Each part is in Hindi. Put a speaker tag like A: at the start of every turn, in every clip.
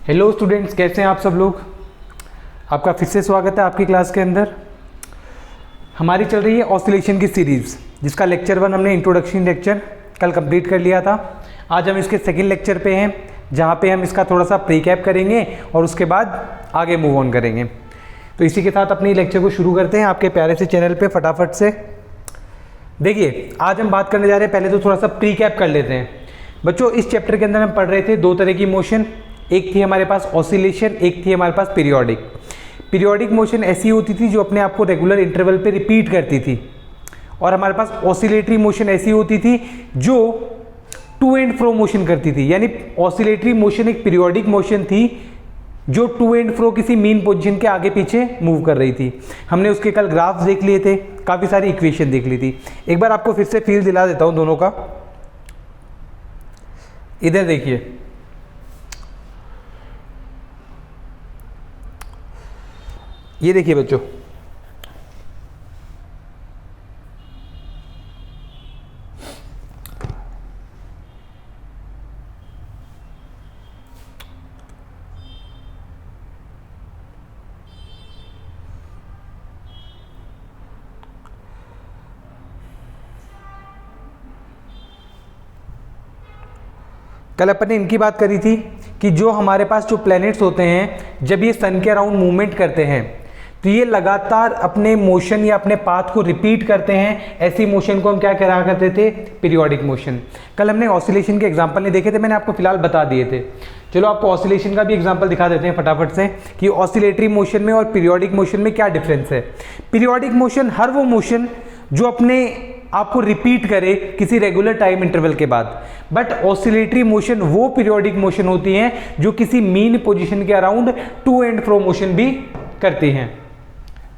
A: हेलो स्टूडेंट्स, कैसे हैं आप सब लोग। आपका फिर से स्वागत है आपकी क्लास के अंदर। हमारी चल रही है ऑसिलेशन की सीरीज़, जिसका लेक्चर 1 हमने इंट्रोडक्शन लेक्चर कल कंप्लीट कर लिया था। आज हम इसके सेकंड लेक्चर पे हैं, जहाँ पे हम इसका थोड़ा सा प्रीकैप करेंगे और उसके बाद आगे मूव ऑन करेंगे। तो इसी के साथ अपनी लेक्चर को शुरू करते हैं आपके प्यारे से चैनल पर फटाफट से। देखिए, आज हम बात करने जा रहे हैं, पहले तो थोड़ा सा प्रीकैप कर लेते हैं। बच्चों, इस चैप्टर के अंदर हम पढ़ रहे थे दो तरह की मोशन, एक थी हमारे पास ऑसिलेशन, एक थी हमारे पास पीरियोडिक। पीरियोडिक मोशन ऐसी होती थी जो अपने आप को रेगुलर इंटरवल पे रिपीट करती थी, और हमारे पास ऑसिलेटरी मोशन ऐसी होती थी जो टू एंड फ्रो मोशन करती थी। यानी ऑसिलेटरी मोशन एक पीरियोडिक मोशन थी जो टू एंड फ्रो किसी मीन पोजीशन के आगे पीछे मूव कर रही थी। हमने उसके कल ग्राफ्स देख लिए थे, काफ़ी सारी इक्वेशन देख ली थी। एक बार आपको फिर से फील दिला देता हूँ दोनों का। इधर देखिए, ये देखिए बच्चों, कल अपन ने इनकी बात करी थी कि जो हमारे पास जो प्लैनेट्स होते हैं, जब ये सन के अराउंड मूवमेंट करते हैं तो ये लगातार अपने मोशन या अपने पाथ को रिपीट करते हैं। ऐसी मोशन को हम क्या करा करते थे? Periodic motion. कल हमने ऑसिलेशन के एग्जांपल नहीं देखे थे, मैंने आपको फिलहाल बता दिए थे। चलो आपको ऑसिलेशन का भी एग्जांपल दिखा देते हैं फटाफट से कि ऑसिलेटरी मोशन में और पीरियोडिक मोशन में क्या डिफरेंस है। पीरियोडिक मोशन हर वो मोशन जो अपने आपको रिपीट करे किसी रेगुलर टाइम इंटरवल के बाद, बट ऑसिलेटरी मोशन वो पीरियोडिक मोशन होती है जो किसी मीन पोजीशन के around two and fro motion भी करती हैं।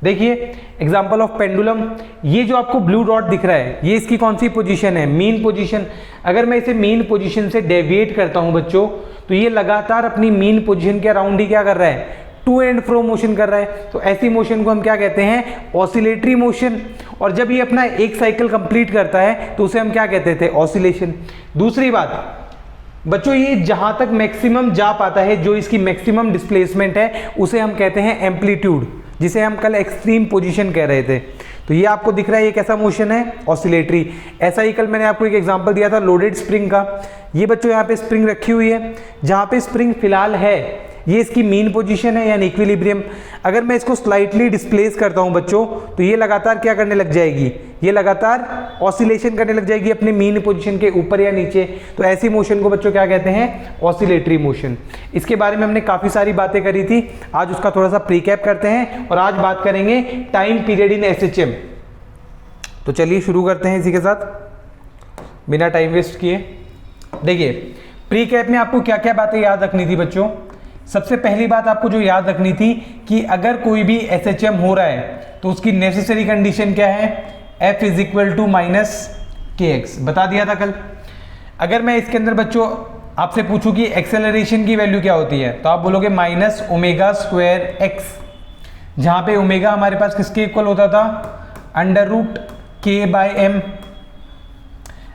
A: देखिए एग्जांपल ऑफ पेंडुलम, ये जो आपको ब्लू डॉट दिख रहा है, ये इसकी कौन सी पोजीशन है? Mean position. अगर मैं इसे मीन पोजीशन से डेविएट करता हूं बच्चों, तो ये लगातार अपनी मीन पोजीशन के अराउंड ही क्या कर रहा है? टू एंड फ्रो मोशन कर रहा है। तो ऐसी मोशन को हम क्या कहते हैं? Oscillatory motion. और जब ये अपना एक साइकिल कंप्लीट करता है तो उसे हम क्या कहते थे? ऑसिलेशन। दूसरी बात बच्चों, ये जहां तक मैक्सिमम जा पाता है, जो इसकी मैक्सिमम डिस्प्लेसमेंट है, उसे हम कहते हैं एम्पलीट्यूड, जिसे हम कल एक्सट्रीम पोजीशन कह रहे थे। तो ये आपको दिख रहा है, ये कैसा मोशन है? ऑसिलेटरी। ऐसा ही कल मैंने आपको एक एग्जांपल दिया था लोडेड स्प्रिंग का। ये बच्चों यहाँ पे स्प्रिंग रखी हुई है, जहाँ पे स्प्रिंग फिलहाल है ये इसकी मीन पोजीशन है यानी इक्विलिब्रियम। अगर मैं इसको स्लाइटली डिस्प्लेस करता हूं बच्चों, तो ये लगातार क्या करने लग जाएगी? ये लगातार ऑसिलेशन करने लग जाएगी अपने मीन पोजीशन के ऊपर या नीचे। तो ऐसी मोशन को बच्चों क्या कहते हैं? Oscillatory motion. इसके बारे में हमने काफ़ी सारी बातें करी थी, आज उसका थोड़ा सा प्रीकैप करते हैं और आज बात करेंगे टाइम पीरियड इन एसएचएम। तो चलिए शुरू करते हैं इसी के साथ बिना टाइम वेस्ट किए। देखिए, प्रीकैप में आपको क्या क्या बातें याद रखनी थी बच्चों। सबसे पहली बात आपको जो याद रखनी थी कि अगर कोई भी एसएचएम हो रहा है तो उसकी नेसेसरी कंडीशन क्या है? F is equal to minus KX। बता दिया था कल। अगर मैं इसके अंदर बच्चों आपसे पूछूं कि एक्सेलरेशन की वैल्यू क्या होती है, तो आप बोलोगे माइनस ओमेगा स्क्वायर एक्स, जहां पे ओमेगा हमारे पास किसके इक्वल होता था? Under root K/m।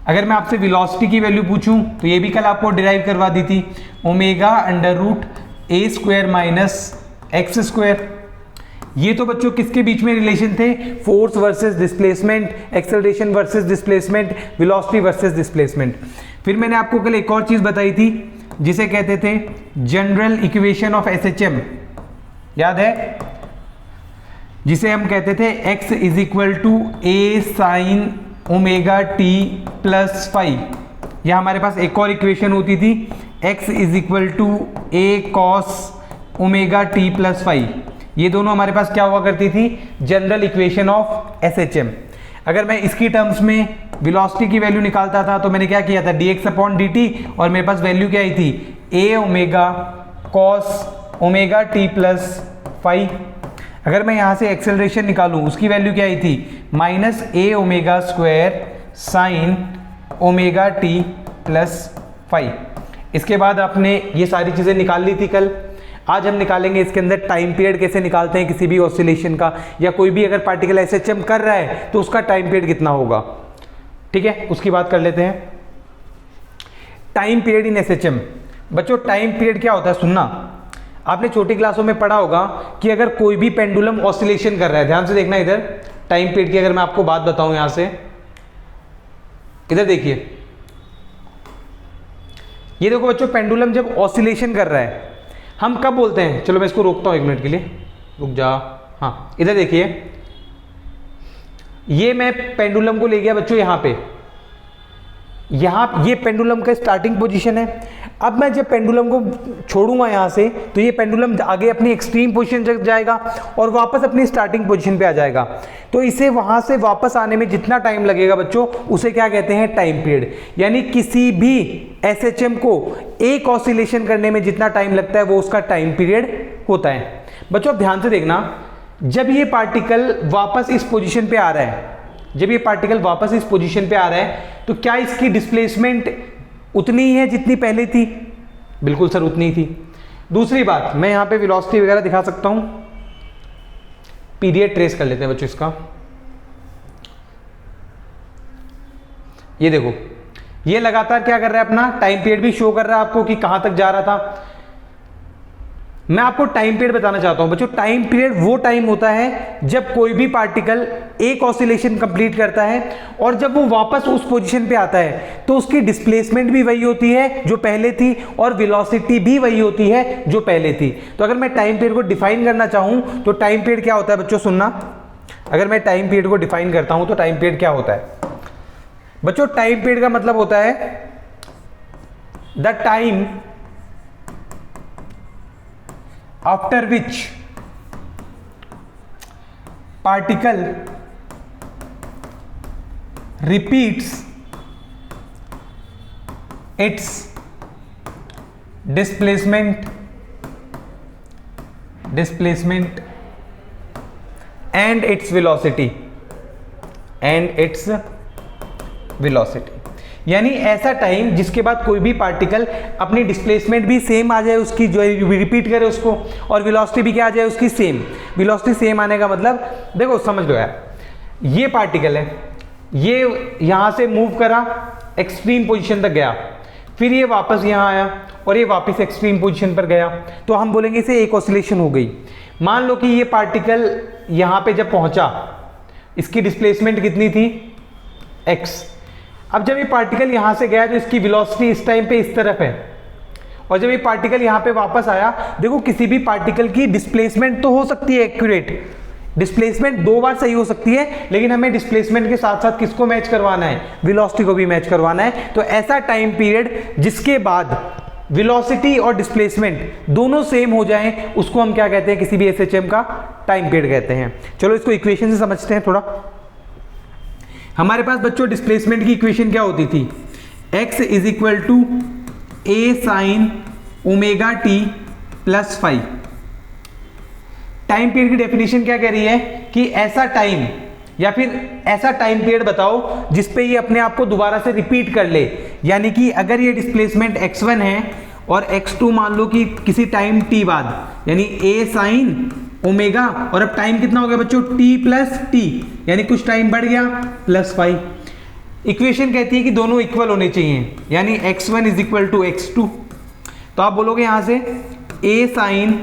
A: अगर मैं आपसे वेलोसिटी की वैल्यू पूछूं तो ये भी कल आपको डिराइव करवा दी थी, omega under root a square minus x square. ये तो बच्चों किसके बीच में रिलेशन थे? Force versus displacement, acceleration versus displacement, velocity versus displacement. फिर मैंने आपको कल एक और चीज बताई थी जिसे कहते थे जनरल इक्वेशन ऑफ एसएचएम, याद है? जिसे हम कहते थे x is equal to a sine omega T plus five. यह हमारे पास एक और इक्वेशन होती थी x is equal to a cos omega T plus five. ये दोनों हमारे पास क्या हुआ करती थी? General equation of SHM. अगर मैं इसकी टर्म्स में वेलोसिटी की वैल्यू निकालता था तो मैंने क्या किया था? dx अपॉन dt, और मेरे पास वैल्यू क्या आई थी? a omega cos omega T plus five. अगर मैं यहाँ से एक्सेलरेशन निकालूं, उसकी वैल्यू क्या आई थी? Minus a omega square sine omega T plus five. इसके बाद आपने ये सारी चीज़ें निकाल ली थी कल। आज हम निकालेंगे इसके अंदर टाइम पीरियड कैसे निकालते हैं किसी भी ऑसिलेशन का, या कोई भी अगर पार्टिकल एसएचएम कर रहा है तो उसका टाइम पीरियड कितना होगा। ठीक है, उसकी बात कर लेते हैं। Time period in SHM. बच्चों टाइम पीरियड क्या होता है? सुनना, आपने छोटी क्लासों में पढ़ा होगा कि अगर कोई भी पेंडुलम ऑसिलेशन कर रहा है, ध्यान से देखना इधर टाइम पीरियड की अगर मैं आपको बात बताऊं, यहां से इधर देखिए, ये देखो बच्चों पेंडुलम जब ऑसिलेशन कर रहा है हम कब बोलते हैं, चलो मैं इसको रोकता हूं 1 मिनट के लिए, रुक जा। हाँ इधर देखिए, ये मैं पेंडुलम को ले गया बच्चों यहां पे, यहां ये पेंडुलम का स्टार्टिंग पोजीशन है। अब मैं जब पेंडुलम को छोड़ूंगा यहां से तो ये पेंडुलम आगे अपनी एक्सट्रीम पोजीशन तक जाएगा और वापस अपनी स्टार्टिंग पोजीशन पे आ जाएगा। तो इसे वहां से वापस आने में जितना टाइम लगेगा बच्चों उसे क्या कहते हैं, टाइम पीरियड। यानी किसी भी एसएचएम को एक ऑसिलेशन करने में जितना टाइम लगता है वो उसका टाइम पीरियड होता है। बच्चों ध्यान से देखना, जब ये पार्टिकल वापस इस पोजीशन पे आ रहा है, जब ये पार्टिकल वापस इस पोजीशन पे आ रहा है तो क्या इसकी डिस्प्लेसमेंट उतनी ही है जितनी पहले थी? बिल्कुल सर उतनी ही थी। दूसरी बात, मैं यहां पे वेलोसिटी वगैरह दिखा सकता हूं, पीरियड ट्रेस कर लेते हैं बच्चों इसका। ये देखो, ये लगातार क्या कर रहा है, अपना टाइम पीरियड भी शो कर रहा है आपको कि कहां तक जा रहा था। मैं आपको टाइम पीरियड बताना चाहता हूं बच्चों, टाइम पीरियड वो टाइम होता है जब कोई भी पार्टिकल एक ऑसिलेशन कंप्लीट करता है और जब वो वापस उस पोजीशन पे आता है तो उसकी डिस्प्लेसमेंट भी वही होती है जो पहले थी और वेलोसिटी भी वही होती है जो पहले थी। तो अगर मैं टाइम पीरियड को डिफाइन करना चाहूं तो टाइम पीरियड क्या होता है बच्चों, सुनना, अगर मैं टाइम पीरियड को डिफाइन करता हूं तो टाइम पीरियड क्या होता है बच्चों, टाइम पीरियड का मतलब होता है the time after which particle repeats its displacement and its velocity यानी ऐसा टाइम जिसके बाद कोई भी पार्टिकल अपनी डिस्प्लेसमेंट भी सेम आ जाए उसकी, जो रिपीट करे उसको, और वेलोसिटी भी क्या आ जाए उसकी सेम। वेलोसिटी सेम आने का मतलब देखो समझ लो यार, ये पार्टिकल है, ये यहां से मूव करा, एक्सट्रीम पोजीशन तक गया, फिर ये वापस यहां आया और ये वापस एक्सट्रीम पोजीशन पर गया, तो हम बोलेंगे इसे एक ऑसिलेशन हो गई। मान लो कि ये पार्टिकल यहां पे जब पहुंचा, इसकी डिस्प्लेसमेंट कितनी थी, x। अब जब ये पार्टिकल यहां से गया तो इसकी वेलोसिटी इस टाइम पे इस तरफ है, और जब ये पार्टिकल यहां पे वापस आया, देखो किसी भी पार्टिकल की डिस्प्लेसमेंट तो हो सकती है एक्यूरेट, डिस्प्लेसमेंट 2 बार सही हो सकती है, लेकिन हमें डिस्प्लेसमेंट के साथ साथ किसको मैच करवाना है, वेलोसिटी को भी मैच करवाना है। तो ऐसा टाइम पीरियड जिसके बाद वेलोसिटी और डिस्प्लेसमेंट दोनों सेम हो जाएं उसको हम क्या कहते हैं, किसी भी एसएचएम का टाइम पीरियड कहते हैं। चलो इसको इक्वेशन से समझते हैं थोड़ा। हमारे पास बच्चों डिस्प्लेसमेंट की इक्वेशन क्या होती थी, x is equal to a sine omega T plus five. Time period की डेफिनेशन क्या कह रही है कि ऐसा टाइम या फिर ऐसा टाइम पीरियड बताओ जिसपे ये अपने आप को दोबारा से रिपीट कर ले। यानी कि अगर ये डिस्प्लेसमेंट x1 है और x2 मान लो कि किसी टाइम t बाद, यानी a साइन ओमेगा, और अब टाइम कितना हो गया बच्चों, t प्लस टी, यानी कुछ टाइम बढ़ गया प्लस 5। इक्वेशन कहती है कि दोनों इक्वल होने चाहिए, यानी x1 is equal to x2। तो आप बोलोगे यहां से a sine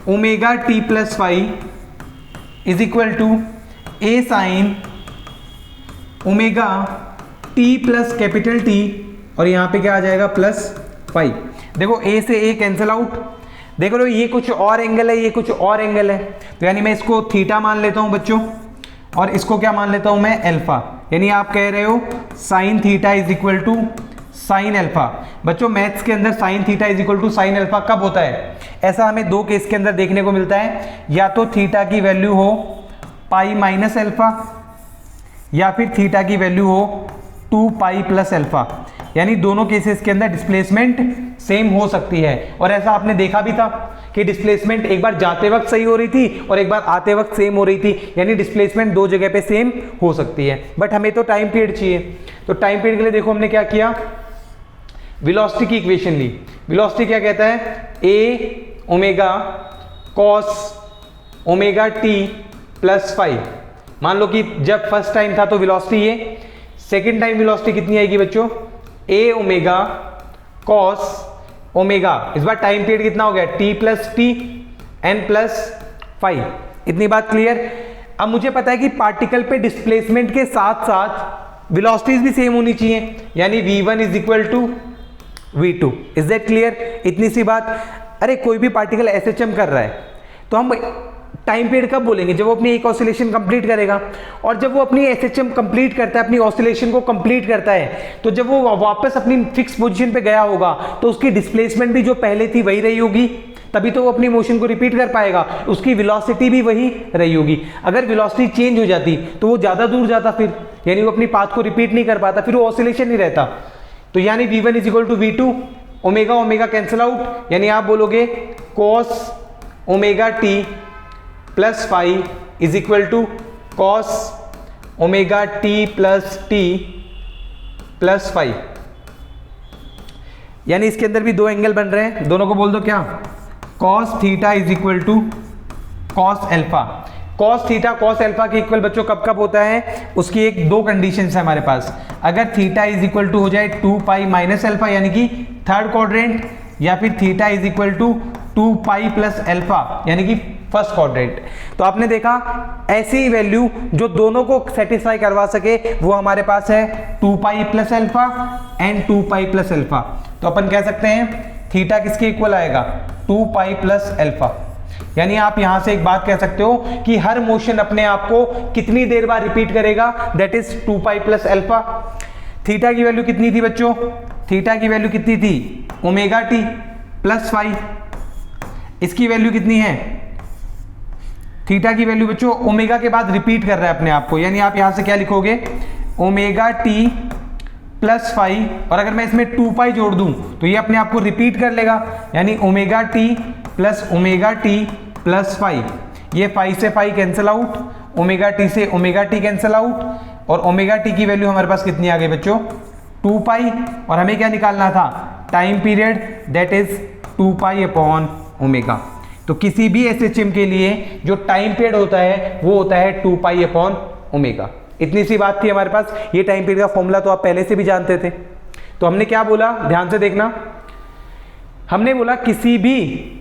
A: omega t plus 5 is equal to a sine omega t plus capital T, और यहां पे क्या आ जाएगा प्लस 5। देखो a से a कैंसिल आउट, देख लो ये कुछ और एंगल है, ये कुछ और एंगल है, तो यानी मैं इसको थीटा मान लेता हूं बच्चों, और इसको क्या मान लेता हूं मैं, अल्फा। यानी आप कह रहे हो sine theta is equal to sine alpha. बच्चों मैथ्स के अंदर sine theta is equal to sine alpha कब होता है, ऐसा हमें 2 केस के अंदर देखने को मिलता है, या तो थीटा की वैल्यू हो पाई माइनस अल्फा, या फिर थीटा की वैल्यू हो 2 पाई प्लस अल्फा। यानी दोनों केसेस के अंदर डिस्प्लेसमेंट सेम हो सकती है, और ऐसा आपने देखा भी था कि डिस्प्लेसमेंट एक बार जाते वक्त सही हो रही थी और एक बार आते वक्त सेम हो रही थी, यानी डिस्प्लेसमेंट 2 जगह पे सेम हो सकती है। बट हमें तो टाइम पीरियड चाहिए, तो टाइम पीरियड के लिए देखो हमने क्या किया, वेलोसिटी की इक्वेशन ली। वेलोसिटी क्या कहता है, a omega cos omega t plus 5। मान लो कि जब फर्स्ट टाइम था तो वेलोसिटी ये, सेकेंड टाइम वेलोसिटी कितनी आएगी बच्चों, a ओमेगा कॉस ओमेगा, इस बार टाइम पीरियड कितना हो गया, t plus t n plus 5। इतनी बात क्लियर। अब मुझे पता है कि पार्टिकल पे डिस्प्लेसमेंट के साथ साथ वेलोसिटीज भी सेम होनी चाहिए, यानी v1 is equal to v2। Is that clear? इतनी सी बात। अरे कोई भी पार्टिकल SHM कर रहा है तो हम टाइम पीरियड कब बोलेंगे, जब वो अपनी एक ऑसिलेशन कंप्लीट करेगा। और जब वो अपनी SHM कंप्लीट करता है, अपनी ऑसिलेशन को कंप्लीट करता है, तो जब वो वापस अपनी फिक्स पोजीशन पे गया होगा तो उसकी डिस्प्लेसमेंट भी जो पहले थी वही रही होगी, तभी तो वो अपनी मोशन को रिपीट कर पाएगा। उसकी वेलोसिटी भी वही रही होगी। अगर वेलोसिटी चेंज हो जाती तो वो ज्यादा दूर जाता, फिर यानी वो अपनी पाथ को रिपीट नहीं कर पाता, फिर वो ऑसिलेशन नहीं रहता। तो यानी v1 is equal to v2, omega omega cancel out, यानी आप बोलोगे cos omega t plus 5 is equal to cos omega t plus t plus 5। यानी इसके अंदर भी दो एंगल बन रहे हैं, दोनों को बोल दो क्या, cos theta is equal to cos alpha. cos theta cos alpha के इक्वल बच्चों कब कब होता है, उसकी एक दो कंडीशंस है हमारे पास। अगर थीटा इज इक्वल टू हो जाए 2 पाई माइनस अल्फा यानी कि थर्ड क्वाड्रेंट, या फिर theta is equal to 2 pi plus alpha यानी कि फर्स्ट क्वाड्रेंट। तो आपने देखा ऐसी वैल्यू जो दोनों को सेटिस्फाई करवा सके वो हमारे पास है 2 pi plus alpha and 2 pi plus alpha. तो अपन कह सकते हैं थीटा किसके इक्वल आएगा, 2 पाई प्लस अल्फा। यानी आप यहां से एक बात कह सकते हो कि हर मोशन अपने आप को कितनी देर बाद रिपीट करेगा, that is 2 pi plus alpha. Theta की वैल्यू कितनी थी बच्चों, थीटा की वैल्यू कितनी थी, ओमेगा टी प्लस 5। इसकी वैल्यू कितनी है, थीटा की वैल्यू बच्चों ओमेगा के बाद रिपीट कर रहा है अपने आप को, यानी आप यहां से क्या लिखोगे, ओमेगा टी प्लस 5, और अगर मैं इसमें 2 पाई जोड़ दूं तो ये अपने आप को रिपीट कर लेगा, यानी omega T plus omega T plus 5। ये 5 से 5 कैंसिल आउट, ओमेगा टी से ओमेगा टी कैंसिल आउट, और ओमेगा टी की वैल्यू हमारे पास कितनी आ गई बच्चों, 2 पाई। और हमें क्या निकालना था, time period, that is 2 pi upon omega. तो किसी भी SHM के लिए जो टाइम पीरियड होता है वो होता है 2 पाई अपॉन ओमेगा। इतनी सी बात थी हमारे पास। ये टाइम पीरियड का फॉर्मूला तो आप पहले से भी जानते थे। तो हमने क्या बोला, ध्यान से देखना, हमने बोला किसी भी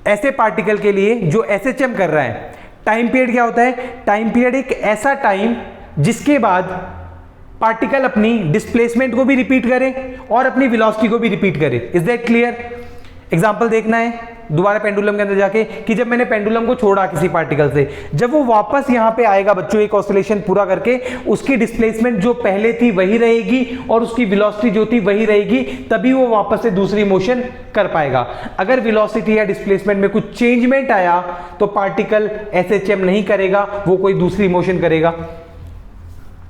A: ऐसे पार्टिकल के लिए जो SHM कर रहा है, टाइम पीरियड क्या होता है, टाइम पीरियड एक ऐसा टाइम जिसके बाद पार्टिकल अपनी डिस्प्लेसमेंट को भी रिपीट करे और अपनी वेलोसिटी को भी रिपीट करे। Is that clear? एग्जांपल देखना है दोबारा पेंडुलम के अंदर जाके कि जब मैंने पेंडुलम को छोड़ा किसी पार्टिकल से, जब वो वापस यहाँ पे आएगा बच्चों एक ऑसिलेशन पूरा करके, उसकी डिस्प्लेसमेंट जो पहले थी वही रहेगी और उसकी वेलोसिटी जो थी वही रहेगी, तभी वो वापस से दूसरी मोशन कर पाएगा। अगर वेलोसिटी या डिस्प्लेसमेंट में कुछ चेंजमेंट आया तो पार्टिकल SHM नहीं करेगा, वो कोई दूसरी मोशन करेगा।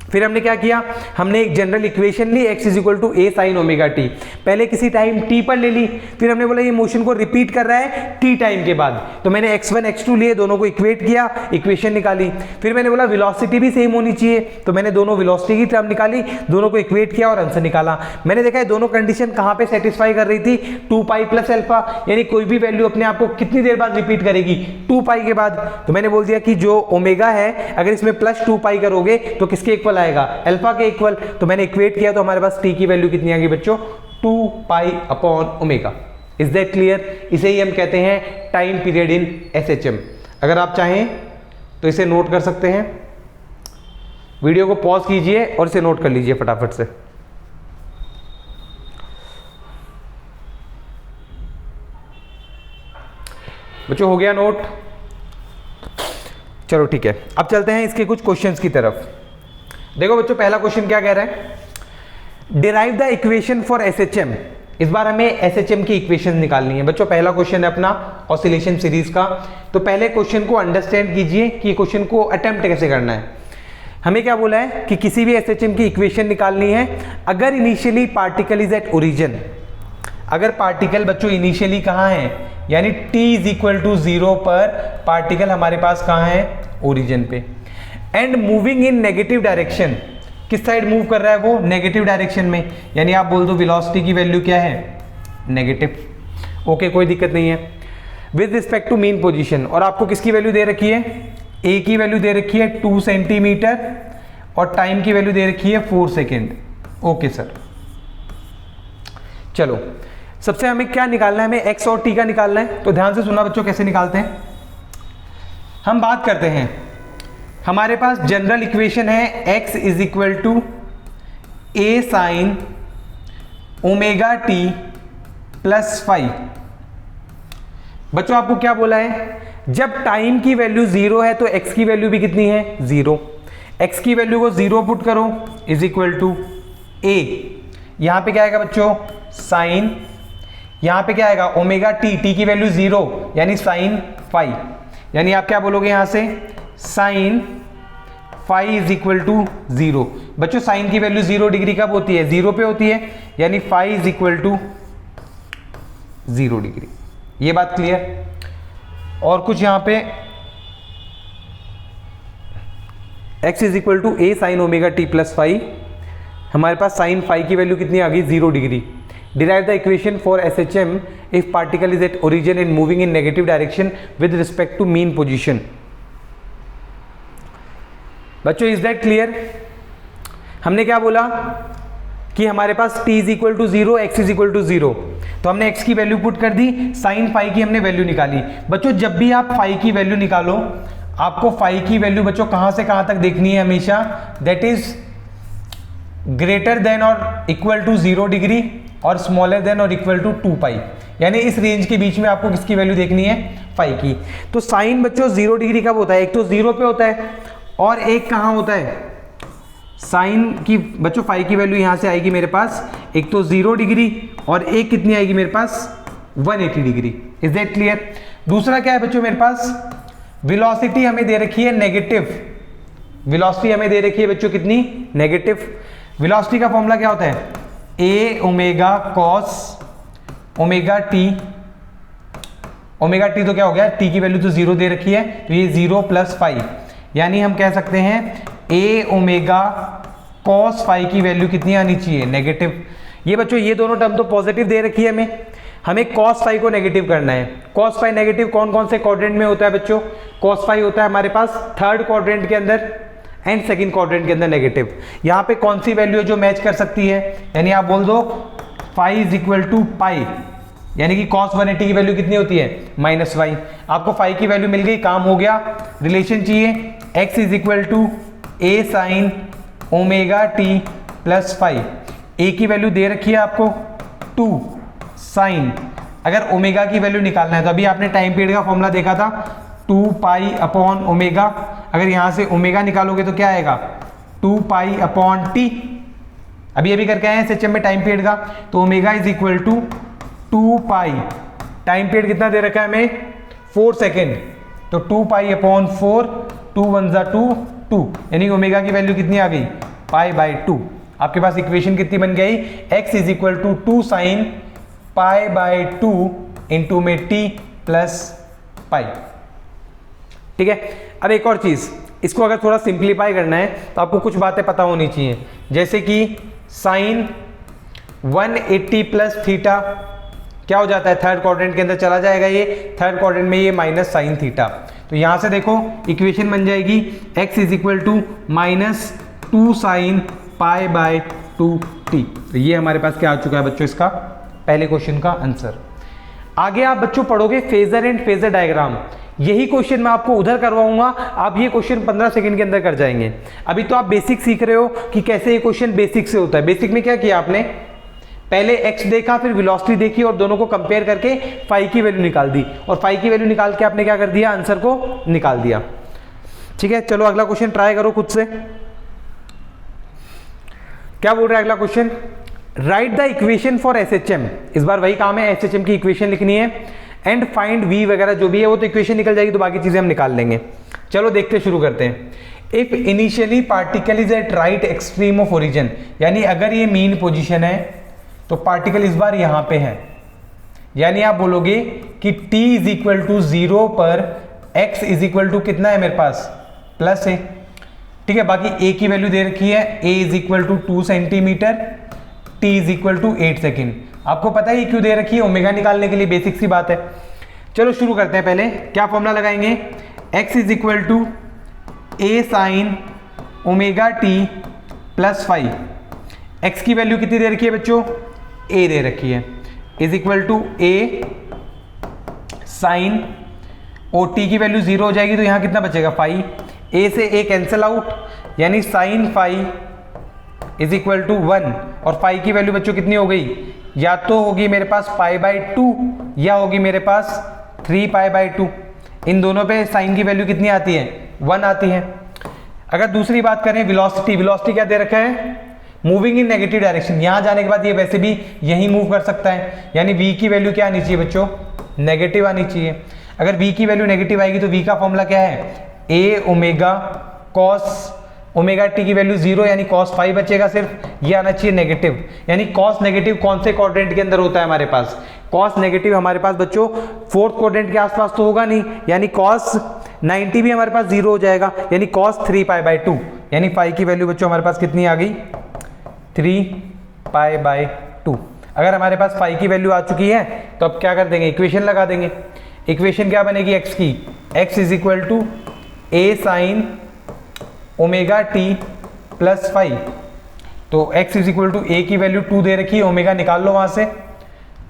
A: फिर हमने क्या किया, हमने एक जनरल इक्वेशन ली, x is equal to a sine omega t, पहले किसी टाइम t पर ले ली, फिर हमने बोला ये मोशन को रिपीट कर रहा है t टाइम के बाद, तो मैंने x1 x2 लिए, दोनों को इक्वेट किया, इक्वेशन निकाली। फिर मैंने बोला वेलोसिटी भी सेम होनी चाहिए, तो मैंने दोनों वेलोसिटी की टर्म निकाली, दोनों को इक्वेट किया और आंसर निकाला। मैंने देखा है दोनों कंडीशन कहाँ पे सेटिस्फाई कर रही थी, 2 पाई प्लस अल्फा, यानी कोई भी वैल्यू अपने आप को कितनी देर बाद रिपीट करेगी, 2 पाई के बाद। तो मैंने बोल दिया कि जो ओमेगा है अगर इसमें प्लस 2 पाई करोगे तो किसके इक्वल आएगा, अल्फा के इक्वल। तो मैंने इक्वेट किया तो हमारे पास t की वैल्यू कितनी आ गई बच्चों, 2 pi upon omega. Is that clear? इसे ही हम कहते हैं टाइम पीरियड इन SHM। अगर आप चाहें तो इसे नोट कर सकते हैं, वीडियो को पॉज कीजिए और इसे नोट कर लीजिए फटाफट से। बच्चों हो गया नोट? चलो ठीक है, अब चलते हैं इसके कुछ क्वेश्चंस की तरफ। देखो बच्चों पहला क्वेश्चन क्या कह रहा है, derive the equation for SHM। इस बार हमें SHM की इक्वेशन निकालनी है बच्चों। पहला क्वेश्चन है अपना ऑसिलेशन सीरीज का। तो पहले क्वेश्चन को अंडरस्टैंड कीजिए कि क्वेश्चन को अटेम्प्ट कैसे करना है। हमें क्या बोला है कि किसी भी SHM की इक्वेशन निकालनी है अगर initially particle is at origin. अगर पार्टिकल बच्चों इनिशियली कहाँ है, यानी t इज इक्वल टू 0 पर पार्टिकल हमारे पास कहाँ है, ओरिजिन पे, and moving in negative direction. किस साइड मूव कर रहा है वो, नेगेटिव डायरेक्शन में, यानी आप बोल दो वेलोसिटी की वैल्यू क्या है, नेगेटिव। ओके कोई दिक्कत नहीं है। With respect to mean position, और आपको किसकी वैल्यू दे रखी है, a की वैल्यू दे रखी है 2 सेंटीमीटर और टाइम की वैल्यू दे रखी है 4 सेकेंड। ओके सर, चलो सबसे हमें क्या निकालना है, हमें एक्स और टी का निकालना है। तो ध्यान से सुनना बच्चों, कैसे निकालते हैं। हम बात करते हैं, हमारे पास जनरल इक्वेशन है x is equal to A sine omega T plus five. बच्चों आपको क्या बोला है, जब टाइम की वैल्यू जीरो है तो x की वैल्यू भी कितनी है, जीरो। x की वैल्यू को जीरो पुट करो इज इक्वल टू a, यहां पे क्या आएगा बच्चों, साइन, यहां पे क्या आएगा ओमेगा टी, टी की वैल्यू जीरो यानी साइन फाइव, यानी आप क्या बोलोगे यहां से, sine five is equal to zero. बच्चों साइन की वैल्यू 0 डिग्री कब होती है, जीरो पे होती है, यानी five is equal to 0 degree. ये बात क्लियर। और कुछ यहां पे x is equal to A sine omega T plus five, हमारे पास साइन फाइव की वैल्यू कितनी आ गई, 0 degree. Derive the equation for SHM if particle is at origin and moving in negative direction with respect to mean position. बच्चों इज दैट क्लियर। हमने क्या बोला कि हमारे पास t is equal to zero, x is equal to zero, तो हमने x की वैल्यू पुट कर दी, साइन फाइव की हमने वैल्यू निकाली। बच्चों जब भी आप फाइव की वैल्यू निकालो, आपको फाइव की वैल्यू बच्चों कहां से कहां तक देखनी है हमेशा, दैट इज ग्रेटर देन और इक्वल टू 0 डिग्री और स्मॉलर देन और इक्वल टू 2 पाई, यानी इस रेंज के बीच में आपको किसकी वैल्यू देखनी है, फाइव की। तो साइन बच्चों 0 डिग्री कब होता है, एक तो 0 पे होता है और एक कहां होता है, साइन की बच्चों फाइव की वैल्यू यहां से आएगी मेरे पास, एक तो 0 डिग्री और एक कितनी आएगी मेरे पास, 180 डिग्री। Is that clear. दूसरा क्या है बच्चों, मेरे पास वेलोसिटी हमें दे रखी है नेगेटिव, वेलोसिटी हमें दे रखी है बच्चों कितनी, नेगेटिव। वेलोसिटी का फॉर्मूला क्या होता है, A omega cos omega T, omega T तो क्या हो गया, टी की वैल्यू तो 0 दे रखी है, तो ये 0 प्लस फाइव, यानी हम कह सकते हैं ए ओमेगा कॉस फाइव की वैल्यू कितनी आनी चाहिए, नेगेटिव। ये बच्चों ये दोनों टर्म तो पॉजिटिव दे रखी है हमें कॉस फाइव को नेगेटिव करना है। कॉस फाइव नेगेटिव कौन कौन से क्वाड्रेंट में होता है बच्चों, कॉस फाइव होता है हमारे पास थर्ड क्वाड्रेंट के अंदर एंड सेकंड क्वाड्रेंट के अंदर नेगेटिव। यहां पे कौन सी वैल्यू है जो मैच कर सकती है, यानी आप बोल दो फाइव इज इक्वल टू पाई, यानी कि cos 180 की वैल्यू कितनी होती है, -y। आपको फाइव की वैल्यू मिल गई, काम हो गया। रिलेशन चाहिए x is equal to A sine omega T plus five, A की वैल्यू दे रखी है आपको 2 साइन, अगर ओमेगा की वैल्यू निकालना है तो अभी आपने टाइम पीरियड का फॉर्मूला देखा था 2 पाई अपॉन ओमेगा, अगर यहां से ओमेगा निकालोगे तो क्या आएगा 2 पाई अपॉन टी, अभी अभी करके आए हैं SHM में टाइम पीरियड का, तो omega is equal to 2 pi, time period कितना दे रखा है हमें 4 सेकेंड, तो 2 पाई अपॉन 4, 2 1 जा 2, यानी ओमेगा की वैल्यू कितनी आ गई, पाई बाई 2। आपके पास इक्वेशन कितनी बन गई, x is equal to 2 sine pi by 2 into में t प्लस पाई। ठीक है। अब एक और चीज, इसको अगर थोड़ा सिंप्लीफाई करना है तो आपको कुछ बातें पता होनी चाहिए, जैसे कि साइन 180 प्लस थीटा क्या हो जाता है, थर्ड क्वाड्रेंट के अंदर चला जाएगा, ये थर्ड क्वाड्रेंट में ये माइनस साइन थीटा, तो यहां से देखो इक्वेशन बन जाएगी x is equal to -2 sine pi by 2t। तो ये हमारे पास क्या आ चुका है बच्चों, इसका पहले क्वेश्चन का आंसर। आगे आप बच्चों पढ़ोगे फेजर एंड फेजर डायग्राम, यही क्वेश्चन मैं आपको उधर करवाऊंगा, आप ये क्वेश्चन 15 सेकंड के अंदर कर जाएंगे। अभी तो आप बेसिक सीख रहे हो कि कैसे ये क्वेश्चन बेसिक से होता है। बेसिक में क्या किया आपने, पहले x देखा, फिर वेलोसिटी देखी और दोनों को कंपेयर करके फाइव की वैल्यू निकाल दी, और फाइव की वैल्यू निकाल के आपने क्या कर दिया, आंसर को निकाल दिया। ठीक है, चलो अगला क्वेश्चन ट्राई करो खुद से। क्या बोल रहा है अगला question, right the equation for SHM, इस बार वही काम है, SHM की इक्वेशन लिखनी है, एंड फाइंड v वगैरह जो भी है वो तो इक्वेशन निकल जाएगी, तो बाकी चीजें हम निकाल लेंगे। चलो देखते शुरू करते हैं। If initially particle is at right extreme of origin, यानी अगर ये मीन पोजीशन है तो पार्टिकल इस बार यहां पे है, यानी आप बोलोगे कि t इज इक्वल टू 0 पर x इज इक्वल टू कितना है मेरे पास, प्लस है। ठीक है, बाकी a की वैल्यू दे रखी है, a is equal to 2 centimetre, t is equal to 8 second. आपको पता है क्यों दे रखी है, ओमेगा निकालने के लिए, बेसिक सी बात है। चलो शुरू करते हैं, पहले क्या फॉर्मूला लगाएंगे, x is equal to A sine omega T plus 5, x की वैल्यू कितनी दे रखी है बच्चों, a दे रखी है, is equal to A sine, और टी की वैल्यू 0 हो जाएगी तो यहाँ कितना बचेगा फाई, ए से ए कैंसिल आउट, यानी sine phi is equal to 1, और फाई की वैल्यू बच्चों कितनी हो गई, या तो होगी मेरे पास पाई बाई 2 या होगी मेरे पास 3 पाई बाई 2। इन दोनों पे साइन की वैल्यू कितनी आती है, 1 आती है। अगर दूसरी बात करें वेलोसिटी, वेलोसिटी क्या दे रखा है, मूविंग इन नेगेटिव डायरेक्शन, यहां जाने के बाद ये वैसे भी यहीं मूव कर सकता है, यानी v की वैल्यू क्या आनी चाहिए बच्चों, नेगेटिव आनी चाहिए। अगर v की वैल्यू नेगेटिव आएगी तो v का फॉर्मूला क्या है, a omega cos omega t की वैल्यू 0, यानी कॉस फाई बचेगा सिर्फ, ये आना चाहिए नेगेटिव। यानी कॉस नेगेटिव कौन से क्वाड्रेंट के अंदर होता है हमारे पास, कॉस नेगेटिव हमारे पास बच्चों फोर्थ क्वाड्रेंट के आसपास तो होगा नहीं, यानी कॉस 90 भी हमारे पास 0 हो जाएगा, यानी कॉस 3 पाई बाई 2, यानी फाई की वैल्यू बच्चों हमारे पास कितनी आ गई, 3 पाई बाई 2। अगर हमारे पास फाई की वैल्यू आ चुकी है तो अब क्या कर देंगे, इक्वेशन लगा देंगे। इक्वेशन क्या बनेगी एक्स की, x is equal to A sine omega T plus phi, तो x is equal to a की वैल्यू 2 दे रखी है, ओमेगा निकाल लो वहां से,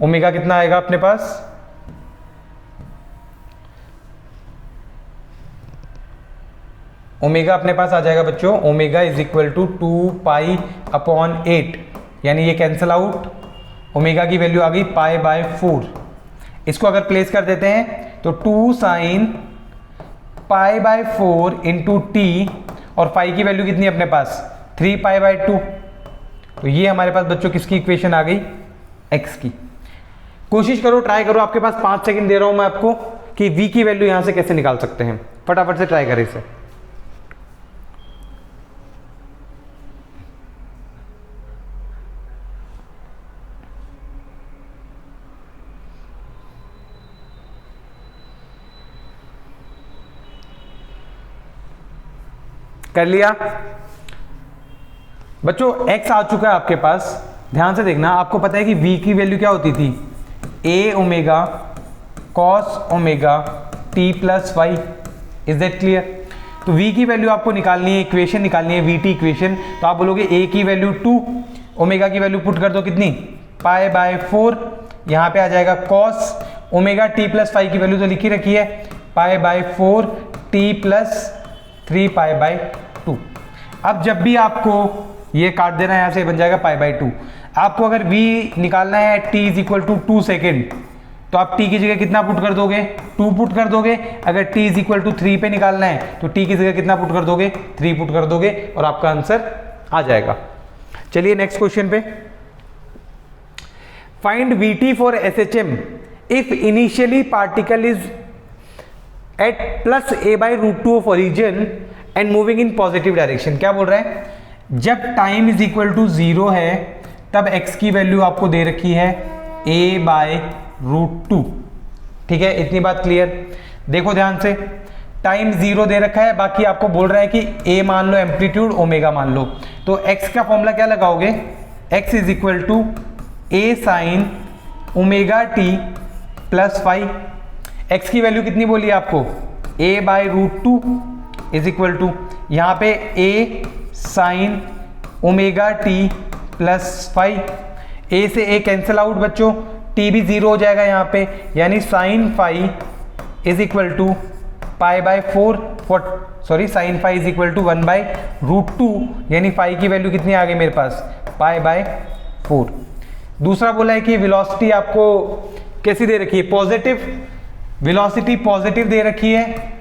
A: ओमेगा कितना आएगा अपने पास, ओमेगा अपने पास आ जाएगा बच्चों, omega is equal to 2 pi upon 8, यानी ये कैंसिल आउट, ओमेगा की वैल्यू आ गई पाई बाय 4। इसको अगर प्लेस कर देते हैं तो 2 sine pi by 4 into T, और फाई की वैल्यू कितनी है अपने पास, 3 पाई बाय 2। तो ये हमारे पास बच्चों किसकी इक्वेशन आ गई, x की। कोशिश करो, ट्राई करो, आपके पास 5 सेकंड दे रहा हूं मैं आपको कि v की वैल्यू यहां से कैसे निकाल सकते हैं, फटाफट से ट्राई करें इसे। कर लिया बच्चों, x आ चुका है आपके पास, ध्यान से देखना, आपको पता है कि v की वैल्यू क्या होती थी, a omega cos omega t plus y, is that clear. तो v की वैल्यू आपको निकालनी है, इक्वेशन निकालनी है vt इक्वेशन, तो आप बोलोगे a की वैल्यू 2, ओमेगा की वैल्यू पुट कर दो कितनी, पाई बाय 4, यहां पे आ जाएगा cos omega t plus phi की वैल्यू तो लिखी रखी है, pi by 4 t plus 3 pi by 2। अब जब भी आपको ये काट देना है, यहां से बन जाएगा पाई बाय 2। आपको अगर v निकालना है t is equal to 2 second, तो आप t की जगह कितना पुट कर दोगे, 2 पुट कर दोगे। अगर t इज इक्वल टू 3 पे निकालना है तो t की जगह कितना पुट कर दोगे, 3 पुट कर दोगे, और आपका आंसर आ जाएगा। चलिए नेक्स्ट क्वेश्चन पे, find vt for SHM if initially particle is at plus a by root 2 of origin and moving in positive direction. क्या बोल रहा है, जब टाइम इज इक्वल टू 0 है तब x की वैल्यू आपको दे रखी है a बाय रूट 2। ठीक है, इतनी बात क्लियर। देखो ध्यान से, टाइम 0 दे रखा है, बाकी आपको बोल रहा है कि a मान लो एम्पलीट्यूड, ओमेगा मान लो, तो x का फॉर्मूला क्या लगाओगे, x is equal to a sine omega T plus phi. x की वैल्यू कितनी बोली आपको, a by root 2 is equal to, यहाँ पे a sine omega T plus phi, a से a कैंसिल आउट बच्चों, t भी 0 हो जाएगा यहाँ पे, यानी sine phi is equal to pi by 4, sine phi is equal to 1 by root 2, यानी फाई की वैल्यू कितनी आ गई मेरे पास, पाई बाय 4। दूसरा बोला है कि वेलोसिटी आपको कैसी दे रखी है, पॉजिटिव, वेलोसिटी पॉजिटिव दे रखी है,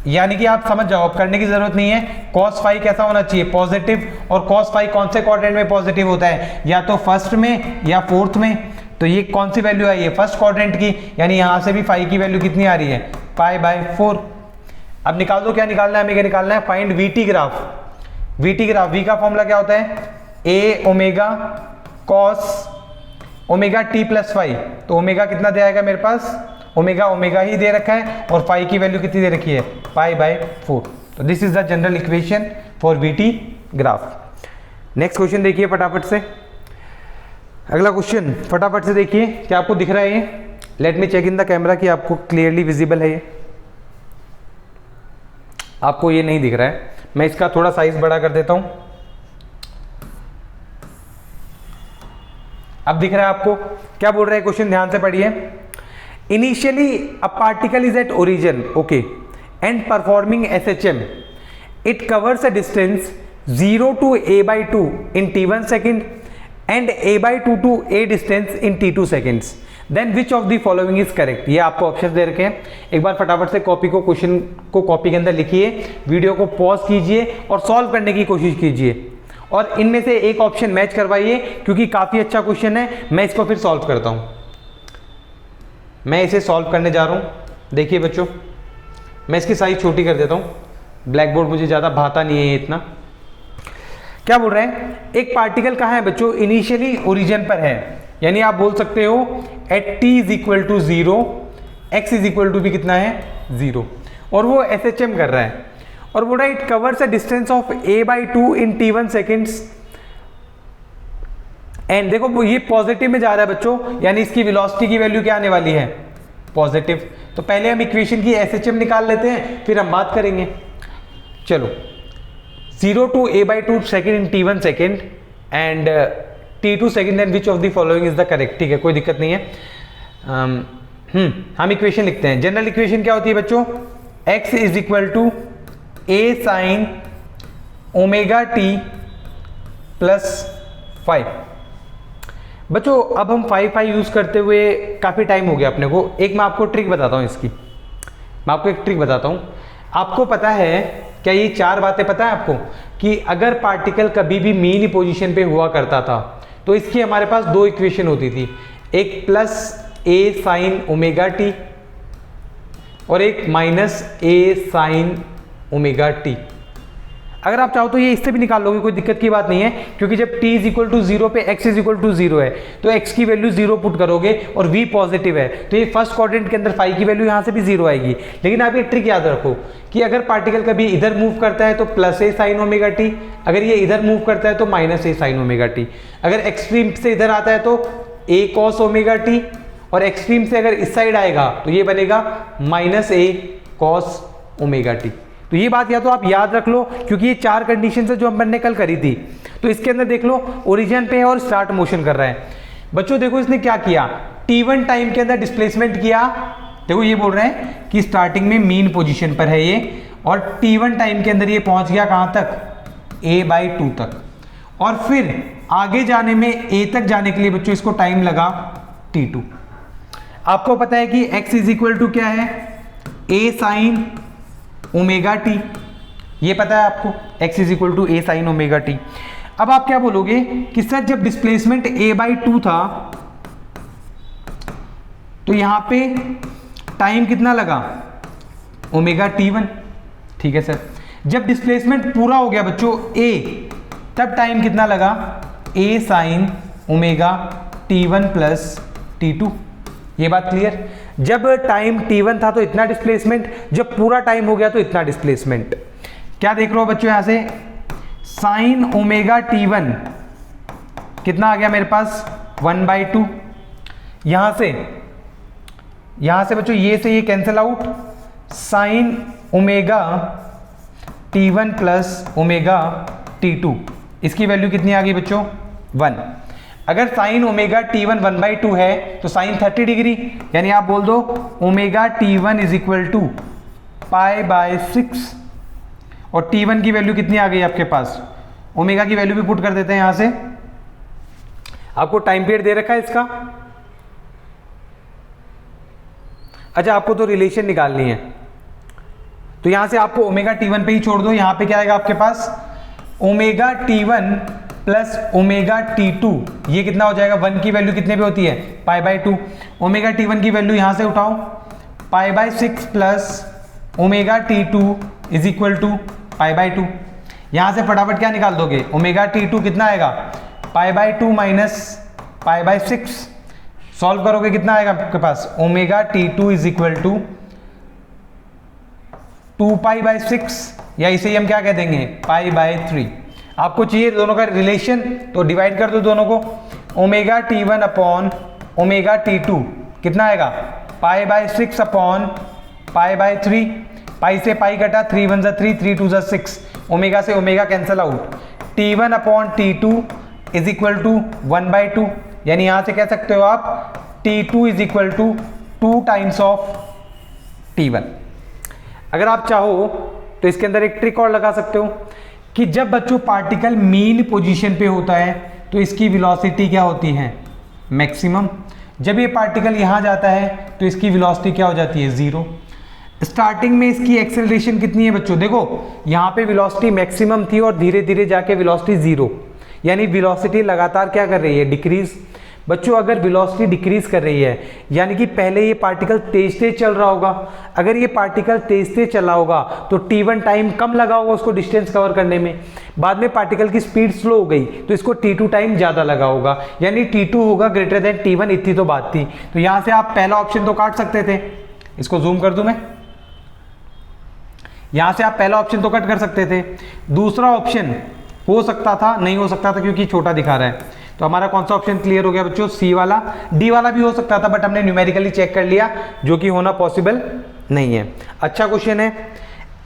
A: यानी कि आप समझ जाओ, अब करने की जरूरत नहीं है। कॉस फाई कैसा होना चाहिए, पॉजिटिव, और कॉस फाई कौन से क्वाड्रेंट में पॉजिटिव होता है, या तो फर्स्ट में या फोर्थ में, तो ये कौन सी वैल्यू आई है, फर्स्ट क्वाड्रेंट की, यानी यहां से भी फाई की वैल्यू कितनी आ रही है, पाई बाय 4। अब निकाल दो, क्या निकालना है, हमें क्या निकालना है, find VT graph. VT graph, V का फॉर्मूला क्या होता है, A omega cos omega T plus phi, तो ओमेगा कितना दे आएगा मेरे पास, ओमेगा ओमेगा ही दे रखा है, और फाई की वैल्यू कितनी दे रखी है, पाई बाय 4। तो this is the general equation for VT graph. Next question देखिए फटाफट से, अगला क्वेश्चन फटाफट से देखिए, क्या आपको दिख रहा है ये, let me check in the camera कि आपको क्लियरली विजिबल है ये, आपको ये नहीं दिख रहा है, मैं इसका थोड़ा साइज बड़ा कर देता हूं। अब दिख रहा है आपको क्या बोल रहा है क्वेश्चन, ध्यान से पढ़िए। Initially a particle is at origin, okay, and performing SHM, it covers a distance 0 to a/2 in t1 second and a/2 to a distance in t2 seconds, then which of the following is correct। ये आपको ऑप्शन दे रखे हैं, एक बार फटाफट से कॉपी को, क्वेश्चन को कॉपी के अंदर लिखिए, वीडियो को पॉज कीजिए और सॉल्व करने की कोशिश कीजिए और इनमें से एक ऑप्शन मैच करवाइए क्योंकि काफ़ी अच्छा क्वेश्चन है। मैं इसको फिर सॉल्व करता हूँ, मैं इसे सॉल्व करने जा रहा हूँ। देखिए बच्चों, मैं इसकी साइज छोटी कर देता हूँ, ब्लैक बोर्ड मुझे ज़्यादा भाता नहीं है इतना। क्या बोल रहे हैं, एक पार्टिकल कहाँ है बच्चों, इनिशियली ओरिजिन पर है, यानी आप बोल सकते हो at t is equal to 0, x is equal to भी कितना है 0, और वो SHM कर रहा है और बोल रहा है it covers a distance of a/2 in t1 seconds and, देखो ये पॉजिटिव में जा रहा है बच्चों, यानी इसकी वेलोसिटी की वैल्यू क्या आने वाली है, पॉजिटिव। तो पहले हम इक्वेशन की SHM निकाल लेते हैं, फिर हम बात करेंगे। चलो, 0 to a/2 second in t1 second and t2 second, and which of the following is the correct. ठीक है, कोई दिक्कत नहीं है। हम इक्वेशन लिखते हैं। जनरल इक्वेशन क्या होती है बच्चों, x is equal to a sin omega t plus 5। बच्चों अब हम 5 यूज करते हुए काफी टाइम हो गया अपने को। एक मैं आपको ट्रिक बताता हूं इसकी, मैं आपको एक ट्रिक बताता हूं। आपको पता है क्या, ये 4 बातें पता है आपको कि अगर पार्टिकल कभी भी मीन पोजीशन पे हुआ करता था तो इसकी हमारे पास 2 इक्वेशन होती थी, एक plus a sine omega T और एक minus a sine omega t. अगर आप चाहो तो ये इससे भी निकाल लोगे, कोई दिक्कत की बात नहीं है, क्योंकि जब t इज इक्वल टू 0 पे x इज इक्वल टू 0 है तो x की वैल्यू 0 पुट करोगे और v पॉजिटिव है तो ये फर्स्ट क्वाड्रेंट के अंदर फाई की वैल्यू यहाँ से भी 0 आएगी। लेकिन आप ये ट्रिक याद रखो कि अगर पार्टिकल कभी इधर मूव करता है तो plus a sine omega t, अगर ये इधर मूव करता है तो minus a sine omega t, अगर एक्सट्रीम से इधर आता है तो a कॉस ओमेगा टी, और एक्सट्रीम से अगर इस साइड आएगा तो ये बनेगा minus a cos omega T. तो ये बात या तो आप याद रख लो, क्योंकि ये 4 कंडीशन है जो हमने कल करी थी। तो इसके अंदर देख लो ओरिजिन पे है और स्टार्ट मोशन कर रहा है। बच्चों देखो इसने क्या किया, t1 टाइम के अंदर डिस्प्लेसमेंट किया। देखो ये बोल रहे हैं कि स्टार्टिंग में मीन पोजीशन पर है ये, और t1 टाइम के अंदर ये पहुंच गया कहां तक, a/2 तक, और फिर आगे जाने में a तक जाने के लिए बच्चों इसको टाइम लगा t2। आपको पता है कि x इज इक्वल टू क्या है, a साइन ओमेगा टी, ये पता है आपको, x is equal to a sine omega t. अब आप क्या बोलोगे कि सर जब डिस्प्लेसमेंट a/2 था तो यहां पे टाइम कितना लगा, ओमेगा t1। ठीक है सर, जब डिस्प्लेसमेंट पूरा हो गया बच्चों a, तब टाइम कितना लगा, a sine omega t1 plus t2। ये बात क्लियर। जब टाइम t1 था तो इतना डिस्प्लेसमेंट, जब पूरा टाइम हो गया तो इतना डिस्प्लेसमेंट। क्या देख रहे हो बच्चों यहां से, साइन ओमेगा t1 कितना आ गया मेरे पास, 1/2। यहां से बच्चों ये से ये cancel out, sine omega t1 plus omega t2, इसकी वैल्यू कितनी आ गई बच्चों, 1। अगर साइन ओमेगा t1 1/2 है तो साइन 30 डिग्री, यानी आप बोल दो omega t1 is equal to π/6, और t1 की वैल्यू कितनी आ गई आपके पास, ओमेगा की वैल्यू भी पुट कर देते हैं यहां से। आपको टाइम पीरियड दे रखा है इसका। अच्छा आपको तो रिलेशन निकालनी है, तो यहां से आपको ओमेगा t1 पे ही छोड़ दो। यहां पे क्या आएगा आपके पास, omega t1 plus omega t2, ये कितना हो जाएगा, 1 की वैल्यू कितने पे होती है, π/2। ओमेगा t1 की वैल्यू यहां से उठाओ, π/6 plus omega t2 is equal to π/2। यहां से फटाफट क्या निकाल दोगे, ओमेगा t2 कितना आएगा, π/2 माइनस π/6। सॉल्व करोगे कितना आएगा आपके पास, omega t2 is equal to 2π/6, या इसे ही हम क्या कह देंगे, π/3। आपको चाहिए दोनों का रिलेशन, तो डिवाइड कर दो दोनों को। Omega t1 upon omega t2 कितना आएगा, π/6 अपॉन π/3। पाई से पाई कटा, 3 1 3, 3 2 6, ओमेगा से omega cancel out. t1 upon t2 is equal to 1/2, यानी यहां से कह सकते हो आप T2 is equal to 2 times of T1। अगर आप चाहो तो इसके अंदर एक ट्रिक और लगा सकते हो कि जब बच्चों पार्टिकल मीन पोजीशन पे होता है तो इसकी वेलोसिटी क्या होती है, मैक्सिमम। जब ये पार्टिकल यहां जाता है तो इसकी वेलोसिटी क्या हो जाती है, जीरो। स्टार्टिंग में इसकी एक्सेलरेशन कितनी है बच्चों, देखो यहाँ पे वेलोसिटी मैक्सिमम थी और धीरे धीरे जाके वेलोसिटी जीरो, यानी वेलोसिटी लगातार क्या कर रही है, डिक्रीज। बच्चों अगर वेलोसिटी डिक्रीज कर रही है यानी कि पहले ये पार्टिकल तेज तेज चल रहा होगा, अगर ये पार्टिकल तेज तेज चला होगा तो T1 टाइम कम लगा होगा उसको डिस्टेंस कवर करने में, बाद में पार्टिकल की स्पीड स्लो हो गई तो इसको T2 टाइम ज़्यादा लगा होगा, यानी T2 होगा ग्रेटर देन T1, इतनी तो बात थी। तो यहाँ से आप पहला ऑप्शन तो काट सकते थे, इसको जूम कर दूं मैं, यहाँ से आप पहला ऑप्शन तो कट कर सकते थे। दूसरा ऑप्शन हो सकता था, नहीं हो सकता था क्योंकि छोटा दिखा रहा है। तो हमारा कौन सा ऑप्शन क्लियर हो गया बच्चों, सी वाला। डी वाला भी हो सकता था बट हमने न्यूमेरिकली चेक कर लिया जो कि होना पॉसिबल नहीं है। अच्छा क्वेश्चन है।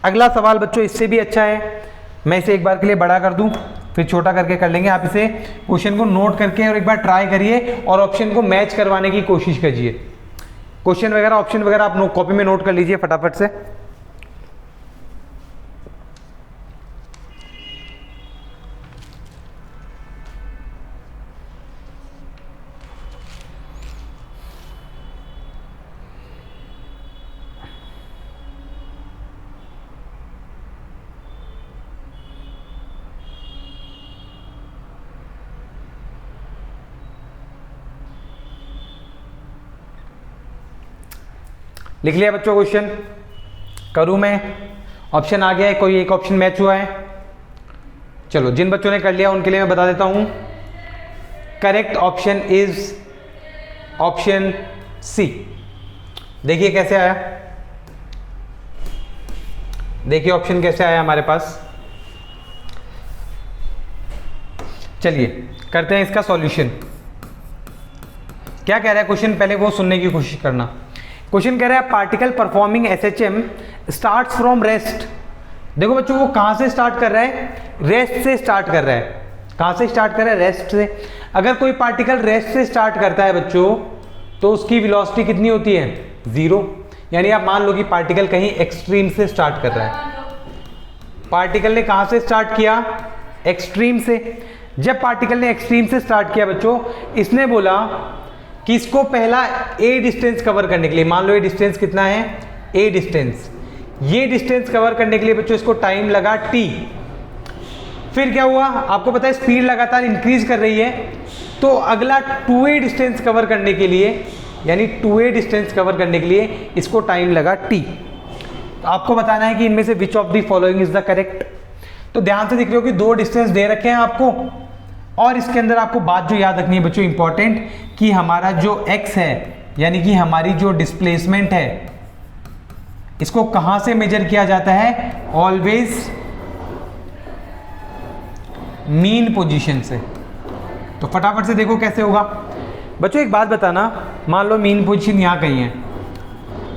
A: अगला सवाल बच्चों इससे भी अच्छा है, मैं इसे एक बार के लिए बड़ा कर दूं फिर छोटा करके कर लेंगे। आप इसे क्वेश्चन को नोट करके और एक बार ट्राई करिए और ऑप्शन को मैच करवाने की कोशिश कीजिए। क्वेश्चन वगैरह ऑप्शन वगैरह आप कॉपी में नोट कर लीजिए फटाफट से। लिख लिया बच्चों क्वेश्चन, करूं मैं, ऑप्शन आ गया है, कोई एक ऑप्शन मैच हुआ है। चलो जिन बच्चों ने कर लिया उनके लिए मैं बता देता हूं, correct option is option C. देखिए कैसे आया, देखिए ऑप्शन कैसे आया हमारे पास। चलिए करते हैं इसका सॉल्यूशन। क्या कह रहा है क्वेश्चन, पहले वो सुनने की कोशिश करना। क्वेश्चन कह रहा है particle performing SHM starts from rest. देखो बच्चों वो कहां से स्टार्ट कर रहा है, रेस्ट से स्टार्ट कर रहा है। कहां से स्टार्ट कर रहा है, रेस्ट से। अगर कोई पार्टिकल रेस्ट से स्टार्ट करता है बच्चों तो उसकी वेलोसिटी कितनी होती है, जीरो। यानी आप मान लो कि पार्टिकल कहीं एक्सट्रीम से स्टार्ट कर रहा है। पार्टिकल ने कहां से स्टार्ट किया, एक्सट्रीम से। जब पार्टिकल ने एक्सट्रीम से स्टार्ट किया बच्चों, इसने बोला कि इसको पहला A डिस्टेंस कवर करने के लिए, मान लो ये डिस्टेंस कितना है, A डिस्टेंस, ये डिस्टेंस कवर करने के लिए बच्चों इसको टाइम लगा T। फिर क्या हुआ, आपको पता है स्पीड लगातार इंक्रीज कर रही है, तो अगला 2A डिस्टेंस कवर करने के लिए, यानी 2A डिस्टेंस कवर करने के लिए इसको टाइम लगा T। तो आपको बताना है कि इनमें से विच of the following is the correct. तो ध्यान से देख रहे हो कि दो डिस्टेंस दे रखे हैं आपको, और इसके अंदर आपको बात जो याद रखनी है बच्चों इंपॉर्टेंट, कि हमारा जो x है यानी कि हमारी जो डिस्प्लेसमेंट है, इसको कहां से मेजर किया जाता है, ऑलवेज मीन पोजीशन से। तो फटाफट से देखो कैसे होगा बच्चों। एक बात बताना, मान लो मीन पोजीशन यहां कहीं है,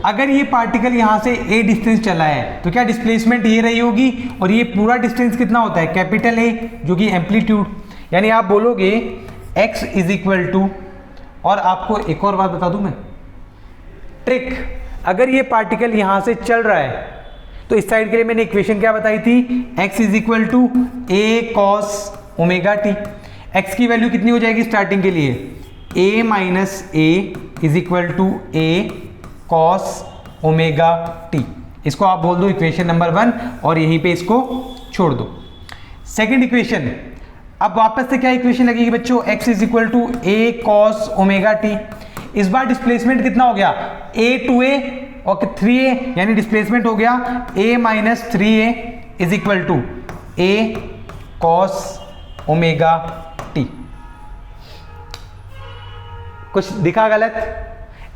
A: अगर ये पार्टिकल यहां से A डिस्टेंस चला है तो क्या डिस्प्लेसमेंट ये रही होगी, और ये पूरा डिस्टेंस कितना होता है, कैपिटल A, जो कि एम्पलीट्यूड। यानी आप बोलोगे x इज इक्वल टू, और आपको एक और बात बता दूं मैं, ट्रिक, अगर ये पार्टिकल यहां से चल रहा है तो इस साइड के लिए मैंने इक्वेशन क्या बताई थी, x is equal to a cos omega t। x की वैल्यू कितनी हो जाएगी स्टार्टिंग के लिए, a minus a is equal to a cos omega t। इसको आप बोल दो इक्वेशन नंबर 1 और यहीं पे इसको छोड़ दो। सेकेंड इक्वेशन, अब वापस से क्या इक्वेशन लगेगी बच्चों, x is equal to a cos omega t। इस बार डिस्प्लेसमेंट कितना हो गया, a to a और 3a, यानी डिस्प्लेसमेंट हो गया a minus 3a is equal to a cos omega t। कुछ दिखा गलत,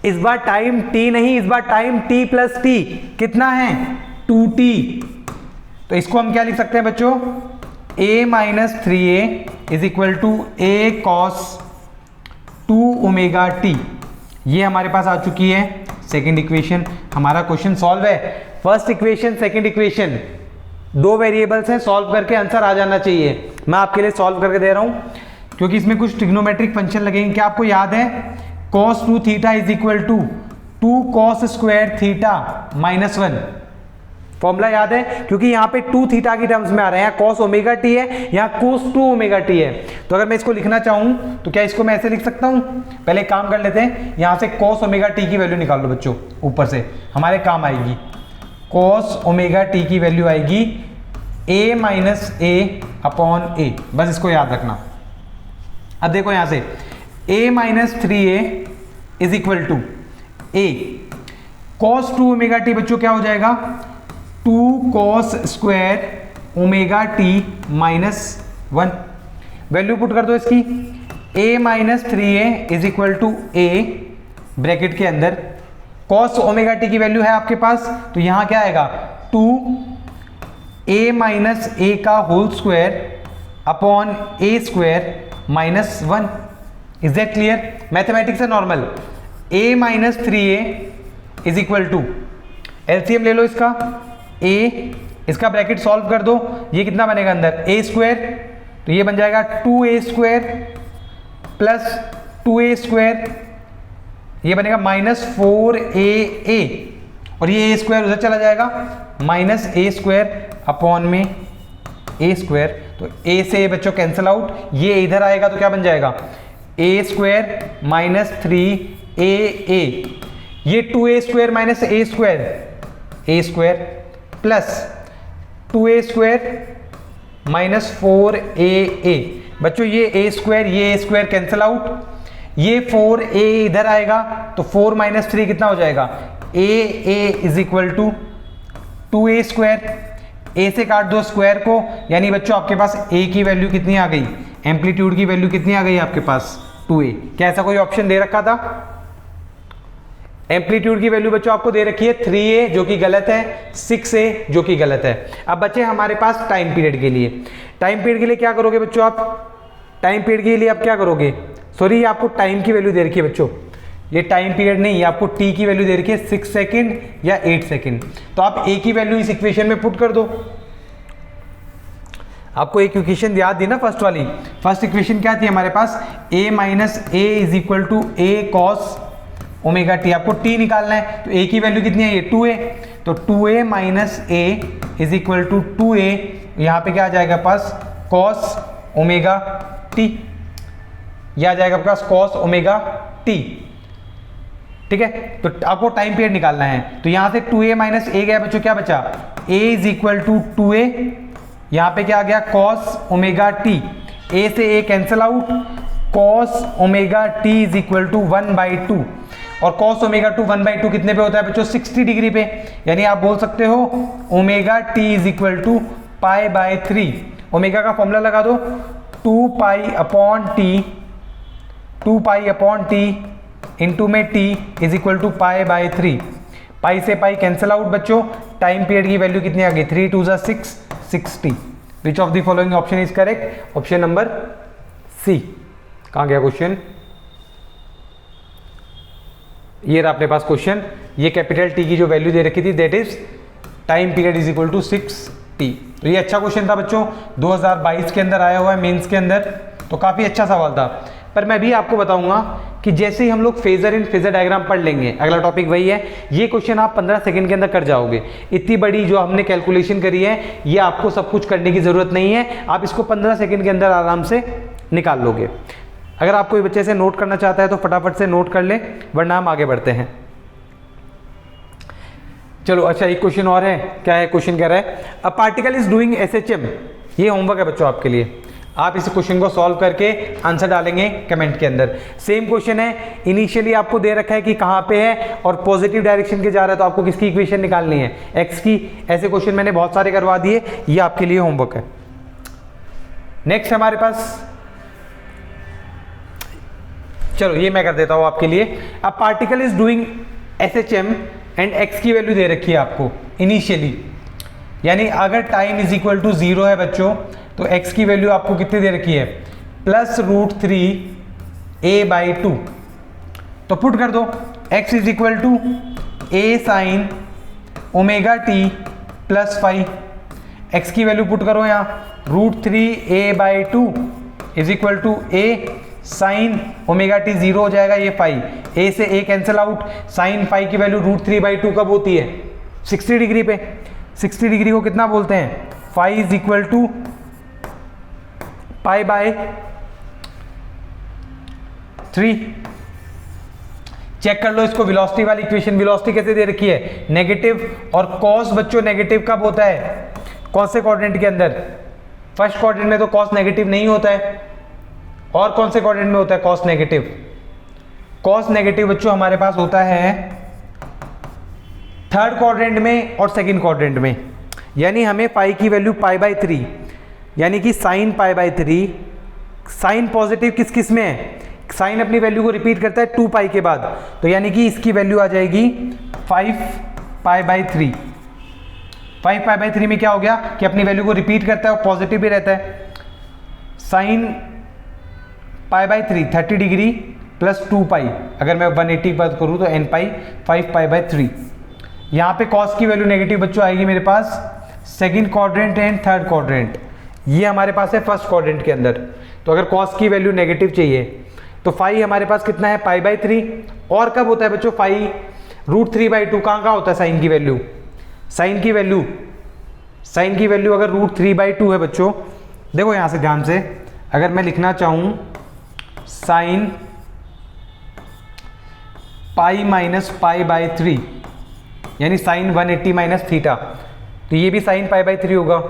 A: इस बार टाइम t नहीं, इस बार टाइम t प्लस t कितना है, 2t। तो इसको हम क्या लिख सकते हैं बच्चों, a minus 3a is equal to a cos 2 omega t। ये हमारे पास आ चुकी है सेकेंड इक्वेशन। हमारा क्वेश्चन सॉल्व है। फर्स्ट इक्वेशन सेकेंड इक्वेशन दो वेरिएबल्स हैं, सॉल्व करके आंसर आ जाना चाहिए। मैं आपके लिए सॉल्व करके दे रहा हूं क्योंकि इसमें कुछ ट्रिग्नोमेट्रिक फंक्शन लगेंगे। क्या आपको याद है cos 2 theta is equal to 2 cos square theta minus 1। Formula याद है, क्योंकि यहाँ पे 2 थीटा की टर्म्स में आ रहे हैं, cos ओमेगा टी है, यहाँ cos 2 ओमेगा टी है। तो अगर मैं इसको लिखना चाहूँ तो क्या इसको मैं ऐसे लिख सकता हूँ? पहले एक काम कर लेते हैं, यहाँ से cos ओमेगा टी की वैल्यू निकाल लो बच्चों, ऊपर से हमारे काम आएगी। cos ओमेगा टी की वैल्यू आएगी a minus a upon a, बस इसको याद रखना। अब देखो यहाँ से a minus 3a is equal to a cos 2 omega t बच्चों क्या हो जाएगा? 2 cos square omega t minus 1। Value put कर दो इसकी, a minus 3a is equal to a bracket के अंदर cos ओमेगा टी की वैल्यू है आपके पास, तो यहां क्या आएगा? 2 a माइनस ए का whole square upon a square minus 1। Is that clear? Mathematics है normal. a minus 3a is equal to, LCM ले लो इसका, a इसका ब्रैकेट सॉल्व कर दो, ये कितना बनेगा अंदर? a स्क्वायर, तो ये बन जाएगा 2a square plus 2a square, ये बनेगा माइनस 4a, और ये a स्क्वायर उधर चला जाएगा, माइनस a स्क्वायर अपॉन में a स्क्वायर। तो a से बच्चों कैंसिल आउट, ये इधर आएगा तो क्या बन जाएगा? a स्क्वायर माइनस 3a, ये 2a square minus a square plus 2a square minus 4a। बच्चों ये a स्क्वायर कैंसिल आउट, ये 4a इधर आएगा तो 4 माइनस 3 कितना हो जाएगा? a is equal to 2a square, a से काट दो स्क्वायर को, यानी बच्चों आपके पास a की वैल्यू कितनी आ गई? एम्पलीट्यूड की वैल्यू कितनी आ गई आपके पास? 2a। क्या ऐसा कोई ऑप्शन दे रखा था? एम्पलीट्यूड की वैल्यू बच्चों आपको दे रखी है 3a जो कि गलत है, 6a जो कि गलत है। अब बच्चे हमारे पास टाइम पीरियड के लिए, टाइम पीरियड के लिए क्या करोगे बच्चों आप? टाइम पीरियड के लिए आप क्या करोगे? सॉरी, ये आपको टाइम की वैल्यू दे रखी है बच्चों, ये टाइम पीरियड नहीं, ये आपको t की वैल्यू दे रखी है 6 सेकेंड या 8 सेकेंड। तो आप a की वैल्यू इस इक्वेशन में पुट कर दो। आपको एक इक्वेशन याद थी ना फर्स्ट वाली, फर्स्ट इक्वेशन क्या थी हमारे पास? a minus a is equal to a cos omega t. आपको t निकालना है, तो a की वैल्यू कितनी है? ये 2a, तो 2a minus a is equal to 2a, यहाँ पे क्या आ जाएगा पास? cos ओमेगा टी, यह आ जाएगा आपके पास cos ओमेगा टी। ठीक है, तो आपको टाइम पीरियड निकालना है, तो यहाँ से 2a माइनस ए गया बच्चों, क्या बचा? a is equal to 2a, यहाँ पे क्या आ गया? cos ओमेगा टी, a से a cancel out, cos omega T is equal to 1/2, और cos ओमेगा 1/2 कितने पे होता है बच्चों? 60 डिग्री पे, यानी आप बोल सकते हो omega T is equal to π/3। Omega का फॉर्मूला लगा दो, 2 पाई अपॉन टी इंटू में t is equal to π/3। Pi से पाई कैंसिल आउट बच्चों, टाइम पीरियड की वैल्यू कितनी आ गई? 3 2 6, 60। Which of the following option is correct? Option number C. कहाँ गया क्वेश्चन? ये रहा अपने पास क्वेश्चन, ये कैपिटल टी की जो वैल्यू दे रखी थी that is time period is equal to 6t। तो ये अच्छा क्वेश्चन था बच्चों, 2022 के अंदर आया हुआ है मेंस के अंदर, तो काफ़ी अच्छा सवाल था। पर मैं भी आपको बताऊंगा कि जैसे ही हम लोग फेजर इन फेजर डायग्राम पढ़ लेंगे, अगला टॉपिक वही है, ये क्वेश्चन आप 15 सेकंड के अंदर कर जाओगे। इतनी बड़ी जो हमने कैलकुलेशन करी है, ये आपको सब कुछ करने की ज़रूरत नहीं है, आप इसको 15 सेकंड के अंदर आराम से निकाल लोगे। अगर आप कोई बच्चे से नोट करना चाहता है तो फटाफट से नोट कर ले, वरना हम आगे बढ़ते हैं। चलो अच्छा, एक क्वेश्चन और है। क्या है क्वेश्चन? कह रहा है a particle is doing SHM। ये होमवर्क है बच्चों आपके लिए, आप इस क्वेश्चन को सॉल्व करके आंसर डालेंगे कमेंट के अंदर। सेम क्वेश्चन है, इनिशियली आपको दे रखा है कि कहाँ पे है और पॉजिटिव डायरेक्शन के जा रहा है, तो आपको किसकी इक्वेशन निकालनी है? x की। ऐसे क्वेश्चन मैंने बहुत सारे करवा दिए, ये आपके लिए होमवर्क है। नेक्स्ट हमारे पास, चलो ये मैं कर देता हूँ आपके लिए। A particle is doing SHM and x की वैल्यू दे रखी है आपको इनिशियली, यानी अगर टाइम इज इक्वल टू 0 है बच्चों, तो x की वैल्यू आपको कितनी दे रखी है? +√3a/2। तो पुट कर दो, x is equal to a sine omega T plus 5। x की वैल्यू पुट करो यहाँ, √3a/2 is equal to A sine omega t 0 हो जाएगा, ये फाई, ए से a cancel out, sine phi की वैल्यू √3/2 कब होती है? 60 डिग्री पे। 60 डिग्री को कितना बोलते हैं? Phi is equal to pi by 3। Check कर लो इसको, वेलोसिटी वाली इक्वेशन। वेलोसिटी कैसे दे रखी है? नेगेटिव, और कॉस बच्चों नेगेटिव कब होता है? कौन से क्वाड्रेंट के अंदर? फर्स्ट क्वाड्रेंट में तो कॉस नेगेटिव नहीं होता है, और कौन से क्वाड्रेंट में होता है कॉस नेगेटिव? कॉस नेगेटिव बच्चों हमारे पास होता है थर्ड क्वाड्रेंट में और सेकंड क्वाड्रेंट में। यानी हमें पाई की वैल्यू π/3, यानी कि साइन π/3, साइन पॉजिटिव किस किस में है? साइन अपनी वैल्यू को रिपीट करता है 2π के बाद, तो यानी कि इसकी वैल्यू आ जाएगी 5π/3। 5π/3 में क्या हो गया कि अपनी वैल्यू को रिपीट करता है और पॉजिटिव भी रहता है। साइन π/3 30 डिग्री प्लस 2π, अगर मैं 180 बात करूँ तो n पाई 5π/3। यहाँ पे कॉस की वैल्यू नेगेटिव बच्चों आएगी मेरे पास second quadrant and third quadrant, ये हमारे पास है फर्स्ट क्वाड्रेंट के अंदर। तो अगर कॉस की वैल्यू नेगेटिव चाहिए तो फाई हमारे पास कितना है? π/3। और कब होता है बच्चों फाई? √3/2। कहाँ होता है साइन की वैल्यू? साइन की वैल्यू अगर √3/2 है बच्चों, देखो यहाँ से ध्यान से, अगर मैं लिखना चाहूँ साइन पाई माइनस π/3, यानी साइन 180 माइनस थीटा, तो ये भी साइन π/3 होगा।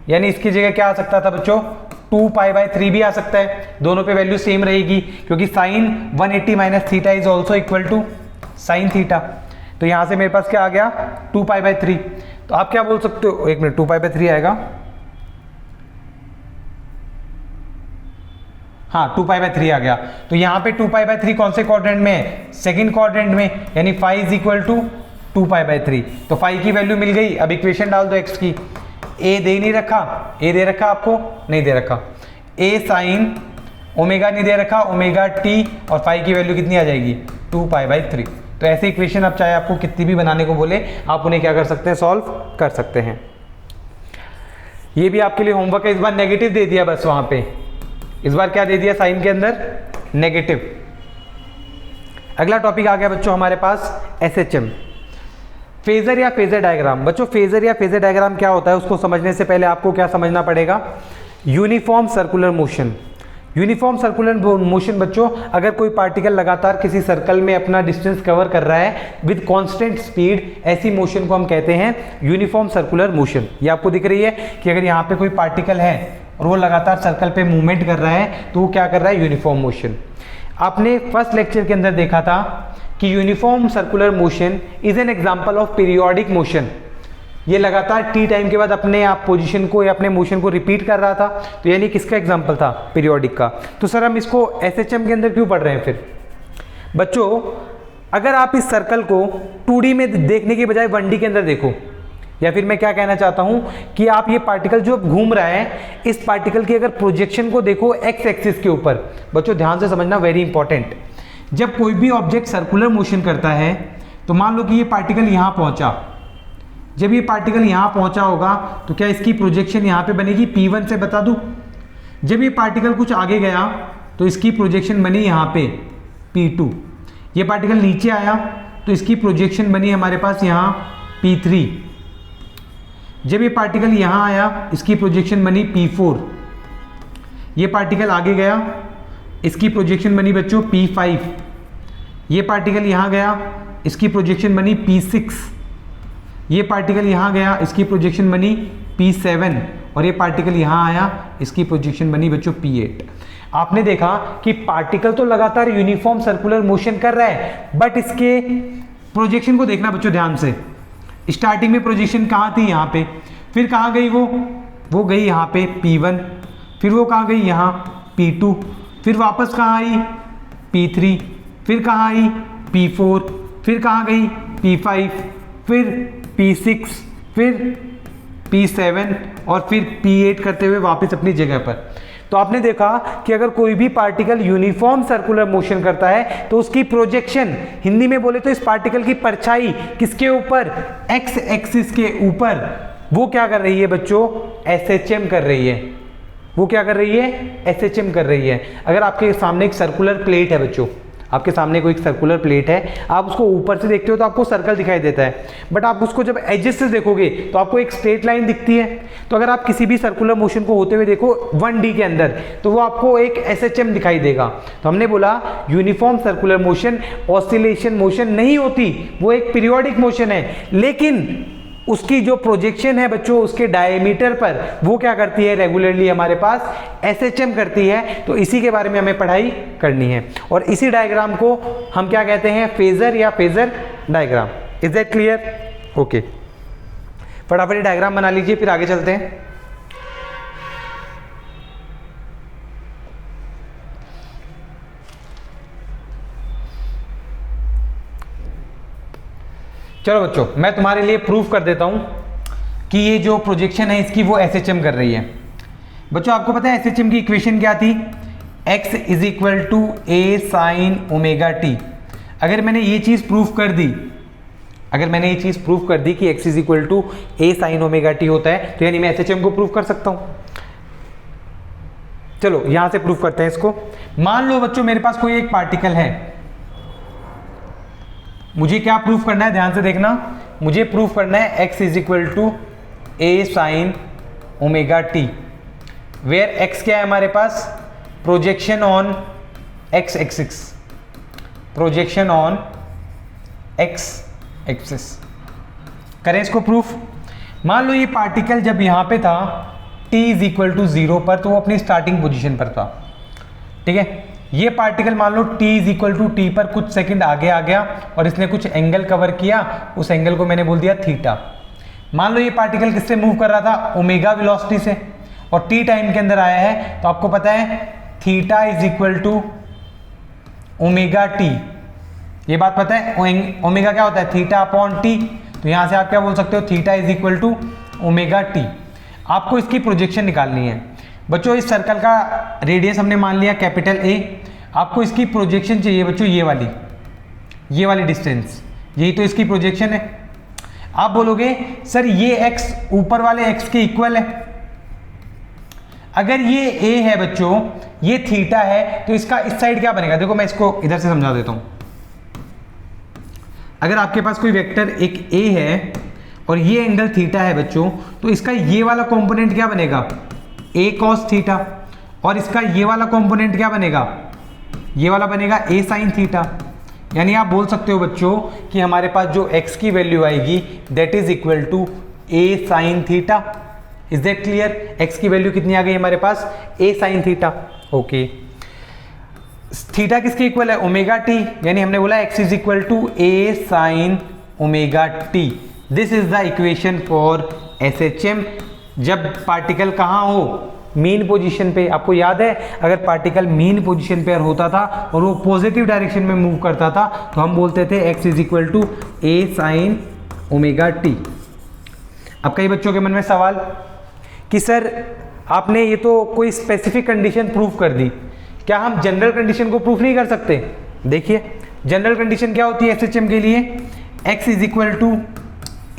A: यानी इसकी जगह क्या आ सकता था बच्चों? 2π/3 भी आ सकता है, दोनों पे वैल्यू सेम रहेगी, क्योंकि sine 180 minus theta is also equal to sine theta. तो यहाँ से मेरे पास क्या आ गया? 2π/3। तो आप क्या बोल सकते हो? एक मिनट, 2π/3 आएगा, हाँ 2π/3 आ गया। तो यहाँ पे 2π/3 कौन से क्वाड्रेंट में है? सेकंड क्वाड्रेंट में, यानी फाई इज इक्वल टू 2π/3। तो फाई की वैल्यू मिल गई। अब इक्वेशन डाल दो एक्स की। ए दे नहीं रखा? ए दे रखा आपको? नहीं दे रखा। ए साइन ओमेगा नहीं दे रखा, ओमेगा टी, और फाई की वैल्यू कितनी आ जाएगी? 2π/3। तो ऐसे इक्वेशन आप चाहे आपको कितनी भी बनाने को बोले, आप उन्हें क्या कर सकते हैं? सॉल्व कर सकते हैं। ये भी आपके लिए होमवर्क है। इस बार नेगेटिव दे दिया बस, वहां पे इस बार क्या दे दिया साइन के अंदर? नेगेटिव। अगला टॉपिक आ गया बच्चों हमारे पास SHM, फेजर या फेजर डायग्राम। बच्चों फेजर या फेजर डायग्राम क्या होता है उसको समझने से पहले आपको क्या समझना पड़ेगा? Uniform circular motion. Uniform circular motion बच्चों, अगर कोई पार्टिकल लगातार किसी सर्कल में अपना डिस्टेंस कवर कर रहा है विद कांस्टेंट स्पीड, ऐसी मोशन को हम कहते हैं यूनिफॉर्म सर्कुलर मोशन। ये आपको दिख रही है कि अगर यहाँ पे कोई पार्टिकल है और वो लगातार सर्कल पे मूवमेंट कर रहा है तो वो क्या कर रहा है? Uniform motion. आपने फर्स्ट लेक्चर के अंदर देखा था कि uniform circular motion is an example of periodic motion. ये लगातार टी टाइम के बाद अपने आप पोजीशन को या अपने मोशन को रिपीट कर रहा था, तो यानी किसका एग्जांपल था? पीरियोडिक का। तो सर हम इसको SHM के अंदर क्यों पढ़ रहे हैं फिर? बच्चों अगर आप इस सर्कल को 2D में देखने के बजाय 1D के अंदर देखो, या फिर मैं क्या कहना चाहता हूं कि आप ये पार्टिकल जो घूम रहा है, इस पार्टिकल की अगर प्रोजेक्शन को देखो एक्स एक्सिस के ऊपर। बच्चों ध्यान से समझना, वेरी इंपॉर्टेंट। जब कोई भी ऑब्जेक्ट सर्कुलर मोशन करता है तो मान लो कि ये पार्टिकल यहां पहुंचा। जब ये पार्टिकल यहां पहुंचा होगा तो क्या इसकी प्रोजेक्शन यहां पे बनेगी? P1 से बता दूं। जब ये पार्टिकल कुछ आगे गया तो इसकी प्रोजेक्शन बनी यहां पे P2। ये पार्टिकल नीचे आया तो इसकी प्रोजेक्शन बनी हमारे पास यहां P3। जब ये पार्टिकल यहाँ आया इसकी प्रोजेक्शन बनी P4। ये पार्टिकल आगे गया, इसकी प्रोजेक्शन बनी बच्चों P5। ये पार्टिकल यहाँ गया, इसकी प्रोजेक्शन बनी P6। ये पार्टिकल यहाँ गया, इसकी प्रोजेक्शन बनी P7, और ये पार्टिकल यहाँ आया, इसकी प्रोजेक्शन बनी बच्चों P8। आपने देखा कि पार्टिकल तो लगातार यूनिफॉर्म सर्कुलर मोशन कर रहा है, बट इसके प्रोजेक्शन को देखना बच्चों ध्यान से। स्टार्टिंग में प्रोजेक्शन कहाँ थी? यहाँ पे। फिर कहाँ गई वो गई यहाँ पे P1। फिर वो कहाँ गई? यहाँ P2। फिर वापस कहाँ आई? P3। फिर कहाँ आई? P4। फिर कहाँ गई? P5। फिर P6। फिर P7 और फिर P8 करते हुए वापस अपनी जगह पर। तो आपने देखा कि अगर कोई भी पार्टिकल यूनिफॉर्म सर्कुलर मोशन करता है तो उसकी प्रोजेक्शन, हिंदी में बोले तो इस पार्टिकल की परछाई किसके ऊपर? एक्स एक्सिस के ऊपर। वो क्या कर रही है बच्चों? SHM कर रही है। वो क्या कर रही है, SHM कर रही है। अगर आपके सामने एक सर्कुलर प्लेट है बच्चों, आपके सामने कोई एक सर्कुलर प्लेट है, आप उसको ऊपर से देखते हो तो आपको सर्कल दिखाई देता है, बट आप उसको जब एजेस से देखोगे तो आपको एक स्ट्रेट लाइन दिखती है। तो अगर आप किसी भी सर्कुलर मोशन को होते हुए देखो 1D के अंदर, तो वो आपको एक SHM दिखाई देगा। तो हमने बोला uniform circular motion oscillation motion नहीं होती, वो एक पीरियोडिक मोशन है, लेकिन उसकी जो प्रोजेक्शन है बच्चों उसके डायमीटर पर, वो क्या करती है, रेगुलरली हमारे पास SHM करती है। तो इसी के बारे में हमें पढ़ाई करनी है, और इसी डायग्राम को हम क्या कहते हैं, फेजर या phasor diagram. Is that clear? Okay, फटाफट डायग्राम बना लीजिए, फिर आगे चलते हैं। चलो बच्चों, मैं तुम्हारे लिए प्रूफ कर देता हूं कि ये जो प्रोजेक्शन है इसकी वो SHM कर रही है। बच्चों आपको पता है SHM की इक्वेशन क्या थी, x is equal to a sine omega t. अगर मैंने ये चीज प्रूफ कर दी, कि x is equal to a sine omega t होता है, तो यानी मैं SHM को प्रूफ कर सकता हूं। चलो यहां से प्रूफ करते हैं इसको। मान लो बच्चों मेरे पास कोई एक पार्टिकल है, मुझे क्या प्रूफ करना है, ध्यान से देखना, मुझे प्रूफ करना है x is equal to a sine omega T, where x क्या है हमारे पास, projection on x axis, projection on x axis. करें इसको प्रूफ। मान लो ये पार्टिकल जब यहां पे था t इज इक्वल टू 0 पर, तो वो अपनी स्टार्टिंग पोजीशन पर था, ठीक है। ये पार्टिकल मान लो t is equal to t पर कुछ सेकंड आगे आ गया और इसने कुछ एंगल कवर किया, उस एंगल को मैंने बोल दिया थीटा। मान लो ये पार्टिकल किससे मूव कर रहा था, ओमेगा वेलोसिटी से, और t टाइम के अंदर आया है, तो आपको पता है theta is equal to omega t, ये बात पता है। ओमेगा क्या होता है, थीटा अपॉन टी, तो यहां से आप क्या बोल सकते हो, theta is equal to omega t. आपको इसकी प्रोजेक्शन निकालनी है बच्चों। इस सर्कल का रेडियस हमने मान लिया कैपिटल A, आपको इसकी प्रोजेक्शन चाहिए बच्चों, ये वाली डिस्टेंस, यही तो इसकी प्रोजेक्शन है। आप बोलोगे सर ये x ऊपर वाले x के इक्वल है, अगर ये a है बच्चों, ये थीटा है, तो इसका इस साइड क्या बनेगा, देखो मैं इसको इधर से समझा देता हूं। अगर आपके पास कोई वेक्टर एक a है और ये एंगल थीटा है बच्चों, तो इसका ये वाला कंपोनेंट क्या बनेगा, a cos थीटा, और इसका ये वाला कंपोनेंट क्या बनेगा, ये वाला बनेगा a sin थीटा। यानी आप बोल सकते हो बच्चों कि हमारे पास जो x की वैल्यू आएगी that is equal to a sin theta. Is that clear? x की वैल्यू कितनी आ गई हमारे पास, a sin theta. Okay, theta किसके इक्वल है, ओमेगा टी, यानी हमने बोला x is equal to a sin omega t. This is the equation for SHM जब पार्टिकल कहाँ हो, मीन पोजीशन पे। आपको याद है अगर पार्टिकल मीन पोजीशन पे होता था और वो पॉजिटिव डायरेक्शन में मूव करता था, तो हम बोलते थे x is equal to a sine omega t. अब कई बच्चों के मन में सवाल कि सर आपने ये तो कोई स्पेसिफिक कंडीशन प्रूफ कर दी, क्या हम जनरल कंडीशन को प्रूफ नहीं कर सकते? देखिए जनरल कंडीशन क्या होती है SHM के लिए, x is equal to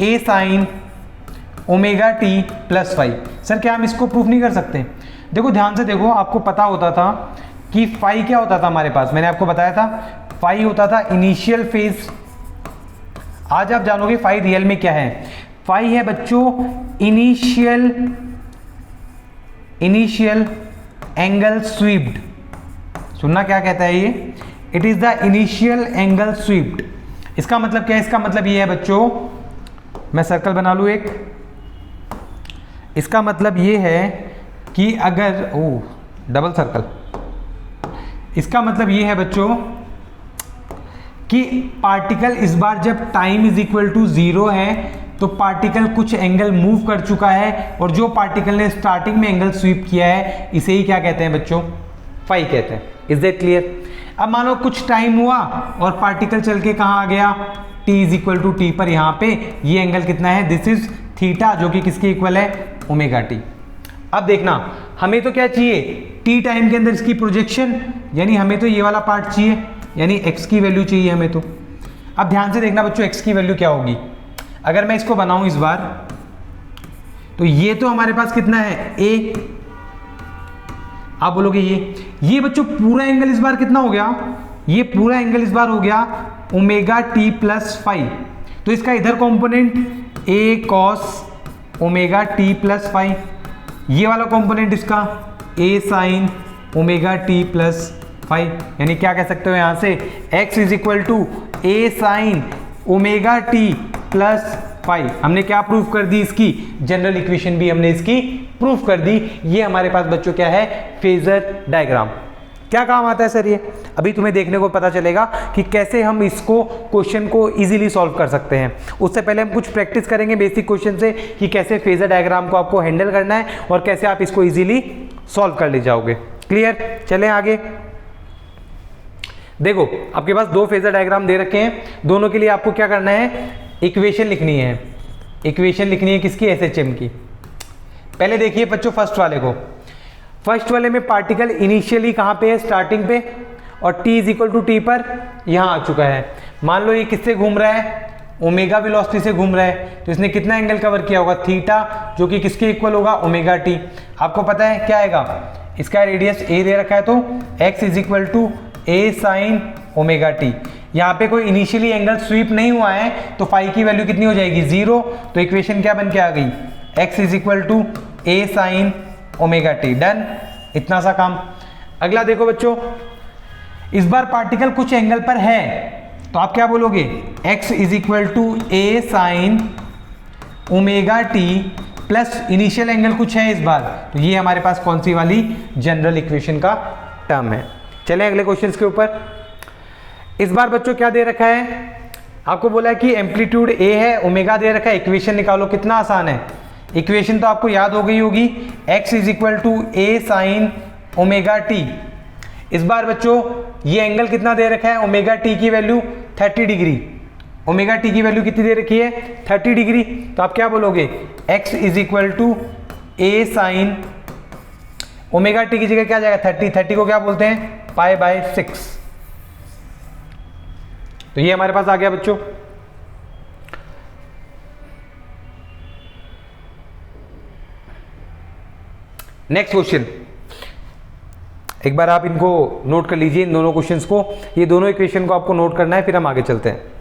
A: a sine omega T plus phi. Sir क्या हम इसको प्रूफ नहीं कर सकते? देखो ध्यान से देखो, आपको पता होता था कि फाई क्या होता था हमारे पास, मैंने आपको बताया था फाई होता था इनिशियल फेज। आज आप जानोगे फाई रियल में क्या है। फाई है बच्चों इनिशियल एंगल स्वीप्ड। सुनना क्या कहता है ये, it is the initial angle swept. इसका मतलब क्या है, इसका मतलब ये है बच्चों, मैं सर्कल बना लूं एक, इसका मतलब ये है कि अगर डबल सर्कल, इसका मतलब ये है बच्चों कि पार्टिकल इस बार जब टाइम इज इक्वल टू 0 है तो पार्टिकल कुछ एंगल मूव कर चुका है, और जो पार्टिकल ने स्टार्टिंग में एंगल स्वीप किया है इसे ही क्या कहते हैं बच्चों, फाई कहते हैं। Is that clear? अब मानो कुछ टाइम हुआ और पार्टिकल चल के कहाँ आ गया, t is equal to t पर, यहाँ पे ये एंगल कितना है, दिस इज थीटा, जो कि किसके इक्वल है, ओमेगा टी। अब देखना हमें तो क्या चाहिए, t टाइम के अंदर इसकी प्रोजेक्शन, यानी हमें तो ये वाला पार्ट चाहिए, यानी x की वैल्यू चाहिए हमें तो। अब ध्यान से देखना बच्चों x की वैल्यू क्या होगी, अगर मैं इसको बनाऊं इस बार, तो ये तो हमारे पास कितना है a, आप बोलोगे ये बच्चों पूरा एंगल इस बार कितना हो गया, ये पूरा एंगल इस बार हो गया ओमेगा टी प्लस फाइव। तो इसका इधर component A cos omega T plus five, ये वाला कंपोनेंट इसका A sine omega T plus five. यानी क्या कह सकते हो यहां से x is equal to A sine omega T plus five. हमने क्या प्रूफ कर दी, इसकी जनरल इक्वेशन भी हमने इसकी प्रूफ कर दी। ये हमारे पास बच्चों क्या है, फेजर डायग्राम। क्या काम आता है सर ये, अभी तुम्हें देखने को पता चलेगा कि कैसे हम इसको क्वेश्चन को इजीली सॉल्व कर सकते हैं। उससे पहले हम कुछ प्रैक्टिस करेंगे बेसिक क्वेश्चन से कि कैसे फेजर डायग्राम को आपको हैंडल करना है और कैसे आप इसको इजीली सॉल्व कर ले जाओगे। क्लियर, चलें आगे। देखो आपके पास दो फेजर डायग्राम दे रखे हैं, दोनों के लिए आपको क्या करना है, इक्वेशन लिखनी है। इक्वेशन लिखनी है किसकी, एसएचएम की। पहले देखिए बच्चों फर्स्ट वाले को। फर्स्ट वाले में पार्टिकल इनिशियली कहाँ पे है, स्टार्टिंग पे, और t is equal to t पर यहाँ आ चुका है। मान लो ये किससे घूम रहा है, ओमेगा वेलोसिटी से घूम रहा है, तो इसने कितना एंगल कवर किया होगा, थीटा, जो कि किसके इक्वल होगा, ओमेगा टी। आपको पता है क्या आएगा, इसका रेडियस a दे रखा है, तो x is equal to A sine omega t. यहाँ पे कोई इनिशियली एंगल स्वीप नहीं हुआ है, तो फाई की वैल्यू कितनी हो जाएगी, 0। तो इक्वेशन क्या बन के आ गई, x is equal to A sine omega t. Done, इतना सा काम। अगला देखो बच्चों, इस बार पार्टिकल कुछ एंगल पर है, तो आप क्या बोलोगे, x is equal to A sine omega T plus initial angle कुछ है इस बार, तो ये हमारे पास कौन सी वाली जनरल इक्वेशन का टर्म है। चलें अगले क्वेश्चन के ऊपर। इस बार बच्चों क्या दे रखा है, आपको बोला है कि एम्पलीट्यूड a है, ओमेगा दे रखा है, इक्वेशन निकालो। कितना आसान है, इक्वेशन तो आपको याद हो गई होगी, x is equal to A sine omega t. इस बार बच्चों ये एंगल कितना दे रखा है, ओमेगा टी की वैल्यू 30 डिग्री। ओमेगा टी की वैल्यू कितनी दे रखी है, 30 डिग्री। तो आप क्या बोलोगे, x is equal to A sine omega t की जगह क्या जाएगा, 30 को क्या बोलते हैं, पाई बाय 6। तो ये हमारे पास आ गया बच्चों। नेक्स्ट क्वेश्चन, एक बार आप इनको नोट कर लीजिए, इन दोनों क्वेश्चंस को, ये दोनों इक्वेशन को आपको नोट करना है, फिर हम आगे चलते हैं।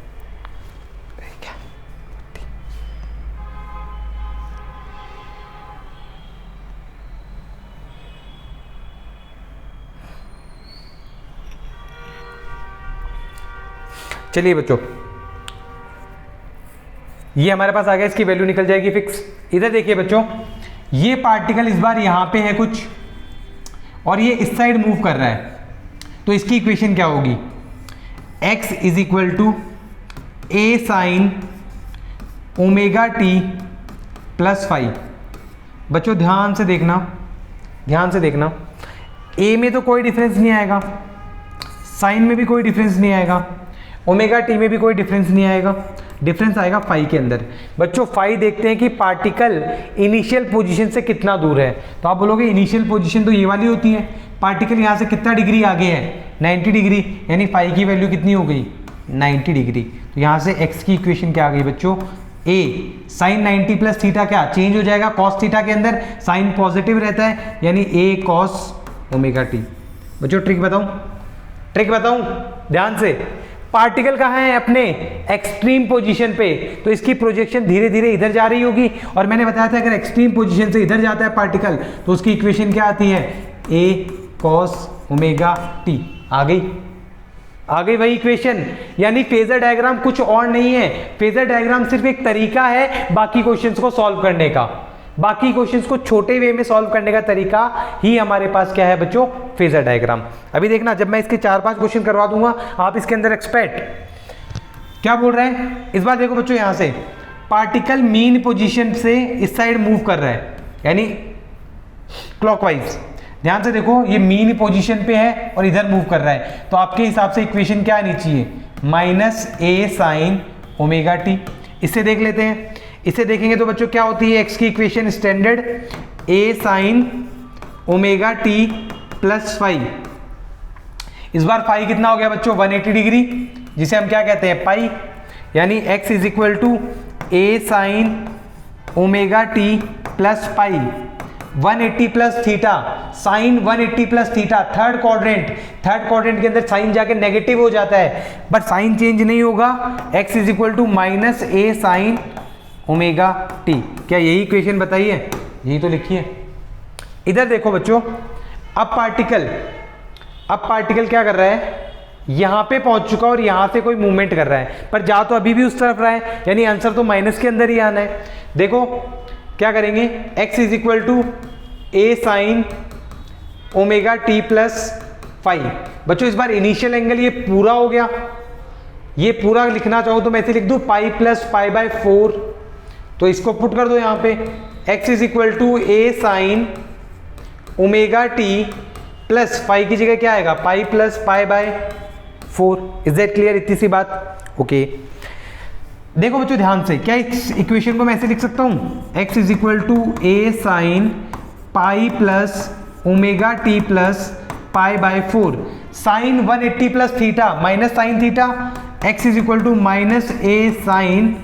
A: चलिए बच्चों, ये हमारे पास आ गया, इसकी वैल्यू निकल जाएगी फिक्स। इधर देखिए बच्चों, ये पार्टिकल इस बार यहां पे है कुछ, और ये इस साइड मूव कर रहा है, तो इसकी इक्वेशन क्या होगी, x is equal to A sine omega T plus five. बच्चों ध्यान से देखना, ध्यान से देखना, a में तो कोई डिफरेंस नहीं आएगा, साइन में भी कोई डिफरेंस नहीं आएगा, ओमेगा टी में भी कोई डिफरेंस नहीं आएगा, डिफरेंस आएगा फाई के अंदर। बच्चों फाई देखते हैं कि पार्टिकल इनिशियल पोजीशन से कितना दूर है, तो आप बोलोगे इनिशियल पोजीशन तो ये वाली होती है, पार्टिकल यहाँ से कितना डिग्री आगे है, 90 डिग्री, यानी फाई की वैल्यू कितनी हो गई, 90 डिग्री। तो यहाँ से x की इक्वेशन क्या आ गई बच्चों, a साइन 90 प्लस थीटा क्या चेंज हो जाएगा, कॉस थीटा के अंदर साइन पॉजिटिव रहता है, यानी a कॉस ओमेगा टी। बच्चों ट्रिक बताऊं, ट्रिक बताऊं ध्यान से, पार्टिकल कहाँ है, अपने एक्सट्रीम पोजीशन पे, तो इसकी प्रोजेक्शन धीरे धीरे इधर जा रही होगी, और मैंने बताया था अगर एक्सट्रीम पोजीशन से इधर जाता है पार्टिकल, तो उसकी इक्वेशन क्या आती है, a cos ओमेगा टी। आ गई वही इक्वेशन। यानी फेजर डायग्राम कुछ और नहीं है, फेजर डायग्राम सिर्फ एक तरीका है बाकी क्वेश्चंस को सॉल्व करने का, बाकी क्वेश्चंस को छोटे वे में सॉल्व करने का तरीका ही हमारे पास क्या है बच्चों, फेजर डायग्राम। अभी देखना, जब मैं इसके 4-5 क्वेश्चन करवा दूंगा, आप इसके अंदर एक्सपेक्ट क्या बोल रहे हैं। इस बार देखो बच्चों, यहां से पार्टिकल मीन पोजीशन से इस साइड मूव कर रहा है, यानी क्लॉकवाइज। ध्यान से देखो, ये मीन पोजीशन पे है और इधर मूव कर रहा है, तो आपके हिसाब से इक्वेशन क्या आनी चाहिए, minus a sine omega T. इससे देख लेते हैं, इसे देखेंगे तो बच्चों क्या होती है, x की equation standard a sine omega T plus five. इस बार फाई कितना हो गया बच्चों, 180 डिग्री, जिसे हम क्या कहते हैं, पाई, यानी x is equal to A sine omega T plus pi. 180 plus theta, sine 180 plus theta, third quadrant के अंदर साइन जाके नेगेटिव हो जाता है, बट साइन चेंज नहीं होगा। x is equal to minus a sine omega t. क्या यही इक्वेशन बताइए? यही तो लिखी है। इधर देखो बच्चों, अब पार्टिकल क्या कर रहा है, यहां पे पहुंच चुका और यहां से कोई मूवमेंट कर रहा है, पर जा तो अभी भी उस तरफ रहा है, यानी आंसर तो माइनस के अंदर ही आना है। देखो क्या करेंगे, x is equal to A sine omega T plus five. बच्चों इस बार इनिशियल एंगल ये पूरा हो गया, ये पूरा लिखना चाहो तो मैं ऐसे लिख दूं पाई प्लस पाई बाय 4, तो इसको पुट कर दो यहां पे, x is equal to A sine omega T plus five की जगह क्या आएगा, pi plus pi by 4। Is that clear? इतनी सी बात, ओके। देखो बच्चों ध्यान से, क्या इस इक्वेशन को मैं ऐसे लिख सकता हूं, x is equal to A sine pi plus omega T plus pi by 4, sine 180 plus theta minus sine theta, x is equal to minus a sine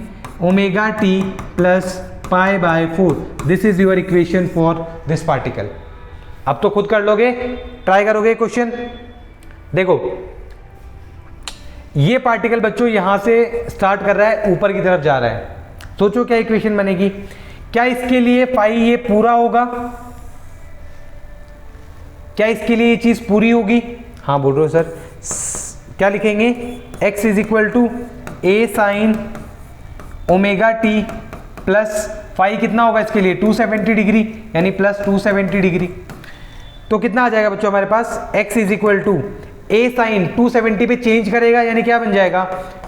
A: omega T plus pi by 4। This is your equation for this particle. अब तो खुद कर लोगे, ट्राई करोगे क्वेश्चन। देखो ये पार्टिकल बच्चों यहां से स्टार्ट कर रहा है, ऊपर की तरफ जा रहा है, सोचो क्या इक्वेशन बनेगी। क्या इसके लिए फाई ये पूरा होगा, क्या इसके लिए ये चीज पूरी होगी? हाँ बोल रहे हो सर, क्या लिखेंगे, x is equal to A sine omega T plus phi कितना होगा इसके लिए 270 डिग्री, यानी प्लस 270 डिग्री। तो कितना आ जाएगा बच्चों हमारे पास, x is equal to A sine 270 पे चेंज करेगा, यानी क्या बन जाएगा,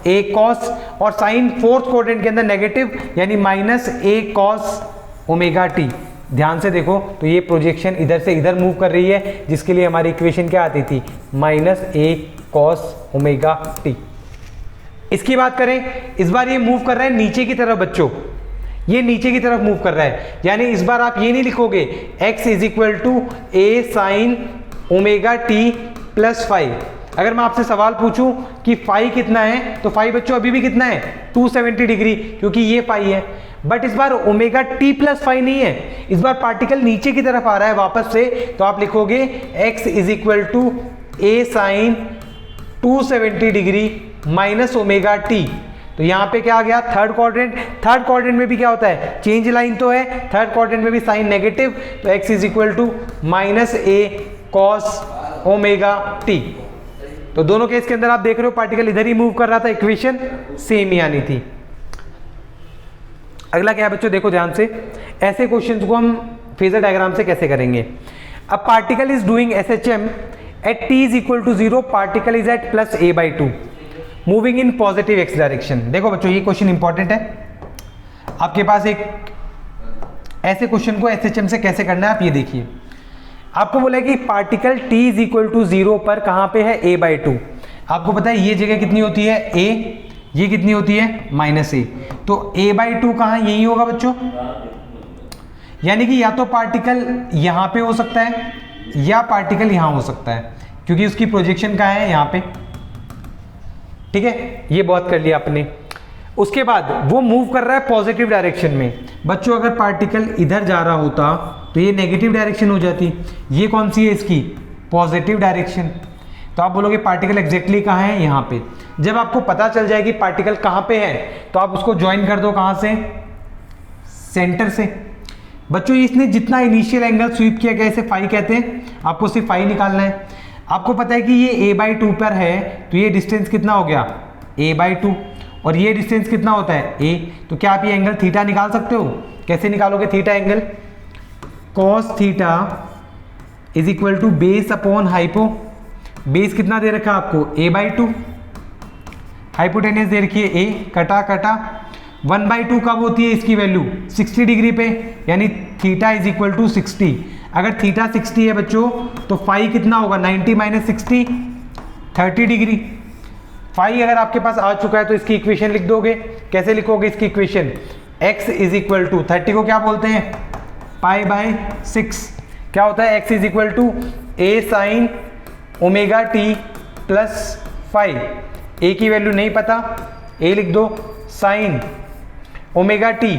A: ए कॉस, और साइन फोर्थ क्वाड्रेंट के अंदर नेगेटिव, यानी minus a cos omega t. ध्यान से देखो तो ये प्रोजेक्शन इधर से इधर मूव कर रही है, जिसके लिए हमारी इक्वेशन क्या आती थी, minus a cos omega T. इसकी बात करें, इस बार ये मूव कर रहा है नीचे की तरफ बच्चों, ये नीचे की तरफ मूव कर रहा है, यानी इस बार आप ये नहीं लिखोगे x is equal to A sine omega T plus five. अगर मैं आपसे सवाल पूछूं कि फाई कितना है, तो फाई बच्चों अभी भी कितना है 270 डिग्री, क्योंकि ये फाई है। बट इस बार ओमेगा टी प्लस फाई नहीं है, इस बार पार्टिकल नीचे की तरफ आ रहा है वापस से, तो आप लिखोगे x is equal to A sine 270 degree minus omega T. तो यहाँ पे क्या आ गया, थर्ड क्वाड्रेंट में भी क्या होता है, चेंज लाइन तो है, थर्ड क्वाड्रेंट में भी साइन नेगेटिव, तो x is equal to minus a cos omega T. तो दोनों केस के अंदर आप देख रहे हो पार्टिकल इधर ही मूव कर रहा था, इक्वेशन सेम ही आनी थी। अगला क्या है बच्चों, देखो ध्यान से, ऐसे क्वेश्चंस को हम फेजर डायग्राम से कैसे करेंगे। अब particle is doing SHM at t is equal to 0, particle is at plus a by 2, moving in positive x direction. देखो बच्चों ये क्वेश्चन इंपॉर्टेंट है, आपके पास एक ऐसे क्वेश्चन को SHM से कैसे करना है आप ये देखिए। आपको बोला है कि particle t is equal to 0 पर कहां पे है, a बाई 2। आपको पता है ये जगह कितनी होती है a, ये कितनी होती है माइनस a, तो a बाई 2 कहां, यही होगा बच्चों, यानी कि या तो पार्टिकल यहां पे हो सकता है या पार्टिकल यहां हो सकता है, क्योंकि उसकी प्रोजेक्शन कहां है, यहां पे। ठीक है, ये बहुत कर लिया आपने। उसके बाद वो मूव कर रहा है पॉजिटिव डायरेक्शन में। बच्चों अगर पार्टिकल इधर जा रहा होता तो ये नेगेटिव डायरेक्शन हो जाती, ये कौन सी है इसकी, पॉजिटिव डायरेक्शन। तो आप बोलोगे पार्टिकल एग्जैक्टली कहाँ है, यहाँ पे। जब आपको पता चल जाए कि पार्टिकल कहाँ पे है, तो आप उसको ज्वाइन कर दो, कहाँ से, सेंटर से। बच्चों इसने जितना इनिशियल एंगल स्वीप किया गया इसे फाई कहते हैं, आपको सिर्फ फाई निकालना है। आपको पता है कि ये a बाई 2 पर है, तो ये डिस्टेंस कितना हो गया, a बाई 2, और ये डिस्टेंस कितना होता है, a। तो क्या आप ये एंगल थीटा निकाल सकते हो? कैसे निकालोगे theta angle, cos theta is equal to base upon hypo. Base कितना दे रखा है आपको, a बाई 2, हाइपोटेनस दे रखी है a, कटा कटा 1 बाई 2 कब होती है इसकी वैल्यू, 60 डिग्री पे, यानी थीटा इज इक्वल टू 60। अगर थीटा 60 है बच्चों तो फाई कितना होगा, 90 माइनस 60, 30 डिग्री। फाई अगर आपके पास आ चुका है तो इसकी इक्वेशन लिख दोगे। कैसे लिखोगे इसकी इक्वेशन, x इज इक्वल टू 30 को क्या बोलते हैं, पाई बाय 6। क्या होता है, x is equal to A sine omega T plus five. A की वैल्यू नहीं पता, ए लिख दो, sine omega T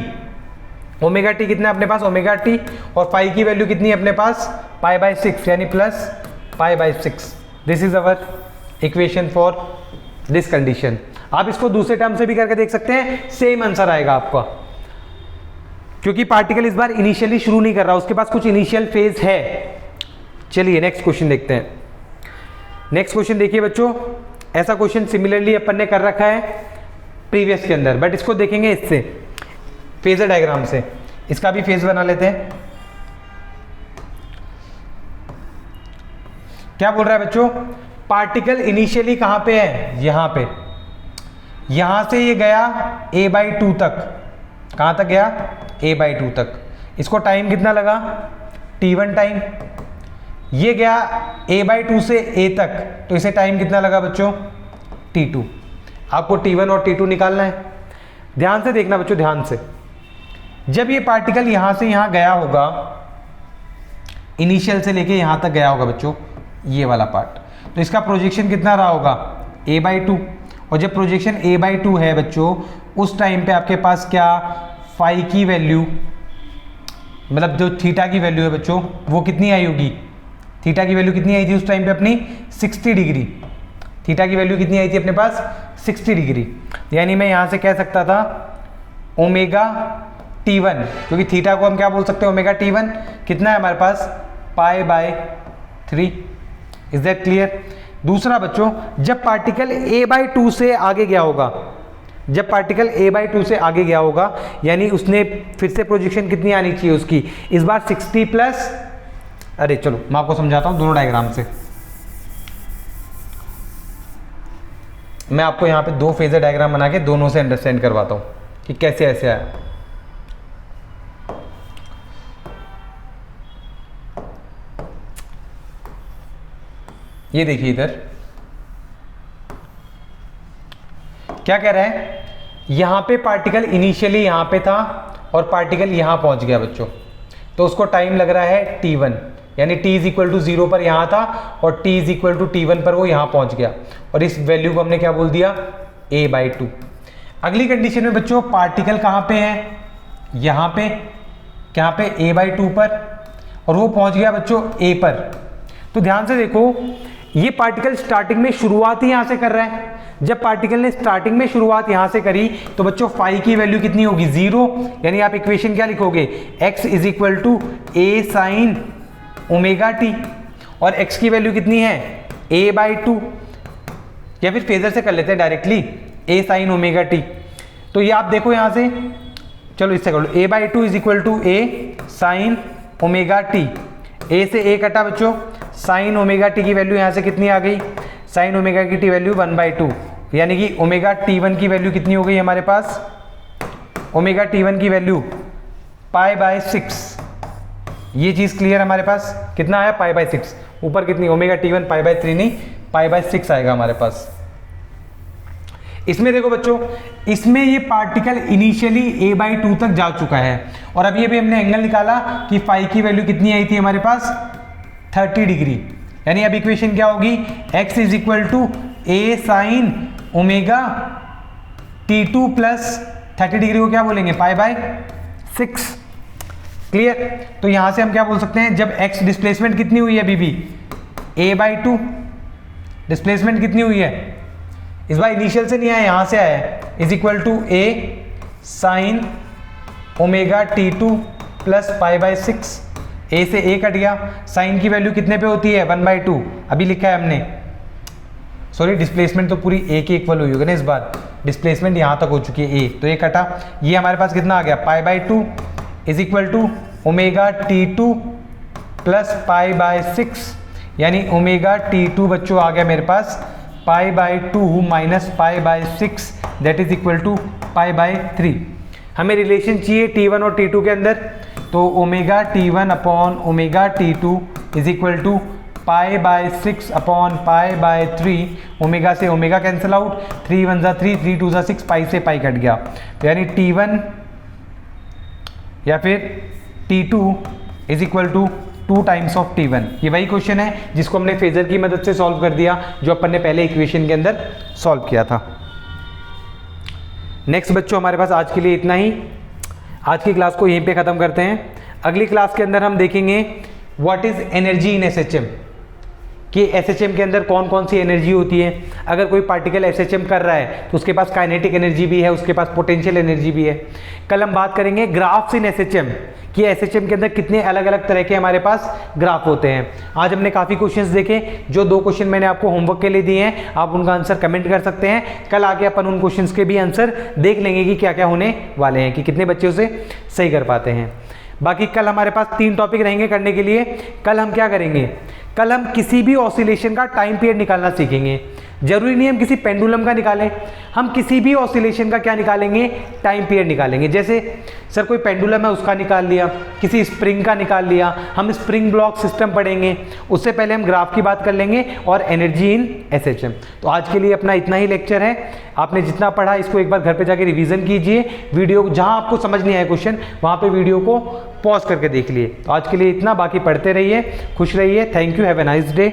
A: omega T कितना है अपने पास, ओमेगा टी, और फाई की वैल्यू कितनी है अपने पास, पाई बाय 6 यानी plus pi by 6। This is our equation for this condition. आप इसको दूसरे टर्म से भी करके देख सकते हैं, सेम आंसर आएगा आपका, क्योंकि पार्टिकल इस बार इनिशियली शुरू नहीं कर रहा, उसके पास कुछ इनिशियल फेज है। चलिए नेक्स्ट क्वेश्चन देखते हैं। नेक्स्ट क्वेश्चन देखिए बच्चों, ऐसा क्वेश्चन सिमिलरली अपन ने कर रखा है प्रीवियस के अंदर, बट इसको देखेंगे इससे फेजर डायग्राम से। इसका भी फेज बना लेते हैं। क्या बोल रहा है बच्चों, पार्टिकल इनिशियली कहां पे है, यहां पे, यहां से ये गया a/2 तक, कहां तक गया, a/2 तक। इसको टाइम कितना लगा, t1 टाइम। ये गया a/2 से a तक, तो इसे टाइम कितना लगा बच्चों, t2। आपको t1 और t2 निकालना है। ध्यान से देखना बच्चों, ध्यान से। जब ये पार्टिकल यहां से यहां गया होगा, इनिशियल से लेके यहां तक गया होगा बच्चों, ये वाला पार्ट, तो इसका प्रोजेक्शन कितना रहा होगा, a/2। और जब प्रोजेक्शन a/2 है बच्चों, उस टाइम पे आपके पास क्या, फाई की वैल्यू, मतलब जो थीटा की वैल्यू है बच्चों, वो कितनी आई होगी, थीटा की वैल्यू कितनी आई थी उस टाइम पे अपनी, 60 डिग्री। थीटा की वैल्यू कितनी आई थी अपने पास, 60 डिग्री। यानी मैं यहाँ से कह सकता था ओमेगा t1, क्योंकि थीटा को हम क्या बोल सकते हैं, ओमेगा t1 कितना है हमारे पास, π/3। Is that clear. दूसरा बच्चों, जब पार्टिकल a/2 से आगे गया होगा, जब पार्टिकल a/2 से आगे गया होगा, यानी उसने फिर से प्रोजेक्शन कितनी आनी चाहिए उसकी, इस बार 60 प्लस, अरे चलो मैं आपको समझाता हूं दोनों डायग्राम से। मैं आपको यहां पे दो फेजर डायग्राम बना के दोनों से अंडरस्टैंड करवाता हूं कि कैसे ऐसे आया। ये देखिए इधर क्या कह रहा है, यहां पे पार्टिकल इनिशियली यहां पे था और पार्टिकल यहां पहुंच गया बच्चों, तो उसको टाइम लग रहा है t1, यानी t इज इक्वल टू 0 पर यहां था और t is equal to t1 पर वो यहां पहुंच गया, और इस वैल्यू को हमने क्या बोल दिया, a/2। अगली कंडीशन में बच्चों पार्टिकल कहां पे है, यहां पे, कहां पे, a/2 पर, और वो पहुंच गया बच्चों a पर। तो ध्यान से देखो, ये पार्टिकल स्टार्टिंग में शुरुआत ही यहां से कर रहा है। जब पार्टिकल ने स्टार्टिंग में शुरुआत यहां से करी, तो बच्चों फाई की वैल्यू कितनी होगी, 0। यानी आप इक्वेशन क्या लिखोगे, x is equal to a sine omega T, और x की वैल्यू कितनी है, a/2, या फिर फेजर से कर लेते हैं directly, a sine omega T. तो ये आप देखो यहां से, चलो इससे कर लो, a/2 is equal to a sine omega t. a से a कटा बच्चों, साइन ओमेगा टी की वैल्यू यहां से कितनी आ गई, साइन ओमेगा की टी वैल्यू 1/2, यानी कि ओमेगा t1 की वैल्यू कितनी हो गई हमारे पास, ओमेगा t1 की वैल्यू π/6। ये चीज क्लियर हमारे पास, कितना आया, π/6। ऊपर कितनी, ओमेगा t1 π/3 नहीं, π/6 आएगा हमारे पास। इसमें देखो बच्चों, इसमें ये पार्टिकल इनिशियली a/2 तक जा चुका है, और अभी अभी हमने एंगल निकाला कि फाई की वैल्यू कितनी आई थी हमारे पास, 30 डिग्री। यानी अब इक्वेशन क्या होगी, x is equal to a sine omega t2 plus 30 degree को क्या बोलेंगे, π/6। क्लियर। तो यहां से हम क्या बोल सकते हैं, जब x डिस्प्लेसमेंट कितनी हुई है अभी भी, a/2 डिस्प्लेसमेंट कितनी हुई है, इस बार इनिशियल से नहीं आया, यहां से आया है, is equal to a sine omega t2 plus π/6। a से a कट गया, साइन की वैल्यू कितने पे होती है, 1/2, अभी लिखा है हमने, सॉरी डिस्प्लेसमेंट तो पूरी a के इक्वल हुई होगी ना, इस बार डिस्प्लेसमेंट यहां तक हो चुकी है a, तो a कटा, ये हमारे पास कितना आ गया, π/2 is equal to omega t2 plus π/6, यानी ओमेगा t2 बच्चों आ गया मेरे पास π/2 minus π/6, that is equal to π/3। हमें रिलेशन चाहिए t1 और t2 के अंदर, तो omega t1 upon omega t2 is equal to π/6 upon π/3। Omega से ओमेगा कैंसिल आउट, 3 1 जा 3, 3 2 जा 6, पाई से पाई कट गया, तो यानी t1 या फिर t2 is equal to 2 times of t1। ये वही क्वेश्चन है जिसको हमने फेजर की मदद से सॉल्व कर दिया, जो अपन ने पहले इक्वेशन के अंदर सॉल्व किया था। नेक्स्ट बच्चों हमारे पास आज के लिए इतना ही। आज की क्लास को यहीं पे ख़त्म करते हैं। अगली क्लास के अंदर हम देखेंगे what is energy in SHM, कि एसएचएम के अंदर कौन कौन सी एनर्जी होती है। अगर कोई पार्टिकल एसएचएम कर रहा है तो उसके पास काइनेटिक एनर्जी भी है, उसके पास पोटेंशियल एनर्जी भी है। कल हम बात करेंगे ग्राफ्स इन एसएचएम, कि एसएचएम के अंदर कितने अलग अलग तरह के हमारे पास ग्राफ होते हैं। आज हमने काफ़ी क्वेश्चंस देखे, जो 2 क्वेश्चन मैंने आपको होमवर्क के लिए दिए हैं, आप उनका आंसर कमेंट कर सकते हैं। कल आके अपन उन क्वेश्चंस के भी आंसर देख लेंगे कि क्या क्या होने वाले हैं, कि कितने बच्चे उसे सही कर पाते हैं। बाकी कल हमारे पास 3 टॉपिक रहेंगे करने के लिए। कल हम क्या करेंगे, कल हम किसी भी ऑसिलेशन का टाइम पीरियड निकालना सीखेंगे। जरूरी नहीं हम किसी पेंडुलम का निकालें, हम किसी भी ऑसिलेशन का क्या निकालेंगे, टाइम पीरियड निकालेंगे। जैसे सर कोई पेंडुलम है उसका निकाल लिया, किसी स्प्रिंग का निकाल लिया, हम स्प्रिंग ब्लॉक सिस्टम पढ़ेंगे। उससे पहले हम ग्राफ की बात कर लेंगे और एनर्जी इन एसएचएम। तो आज के लिए अपना इतना ही लेक्चर है। आपने जितना पढ़ा इसको एक बार घर पे जाके रिवीजन कीजिए। वीडियो जहां आपको समझ नहीं आया क्वेश्चन, वहां पे वीडियो को पॉज करके देख लिए। तो आज के लिए इतना, बाकी पढ़ते रहिए, खुश रहिए। Thank you, have a nice day.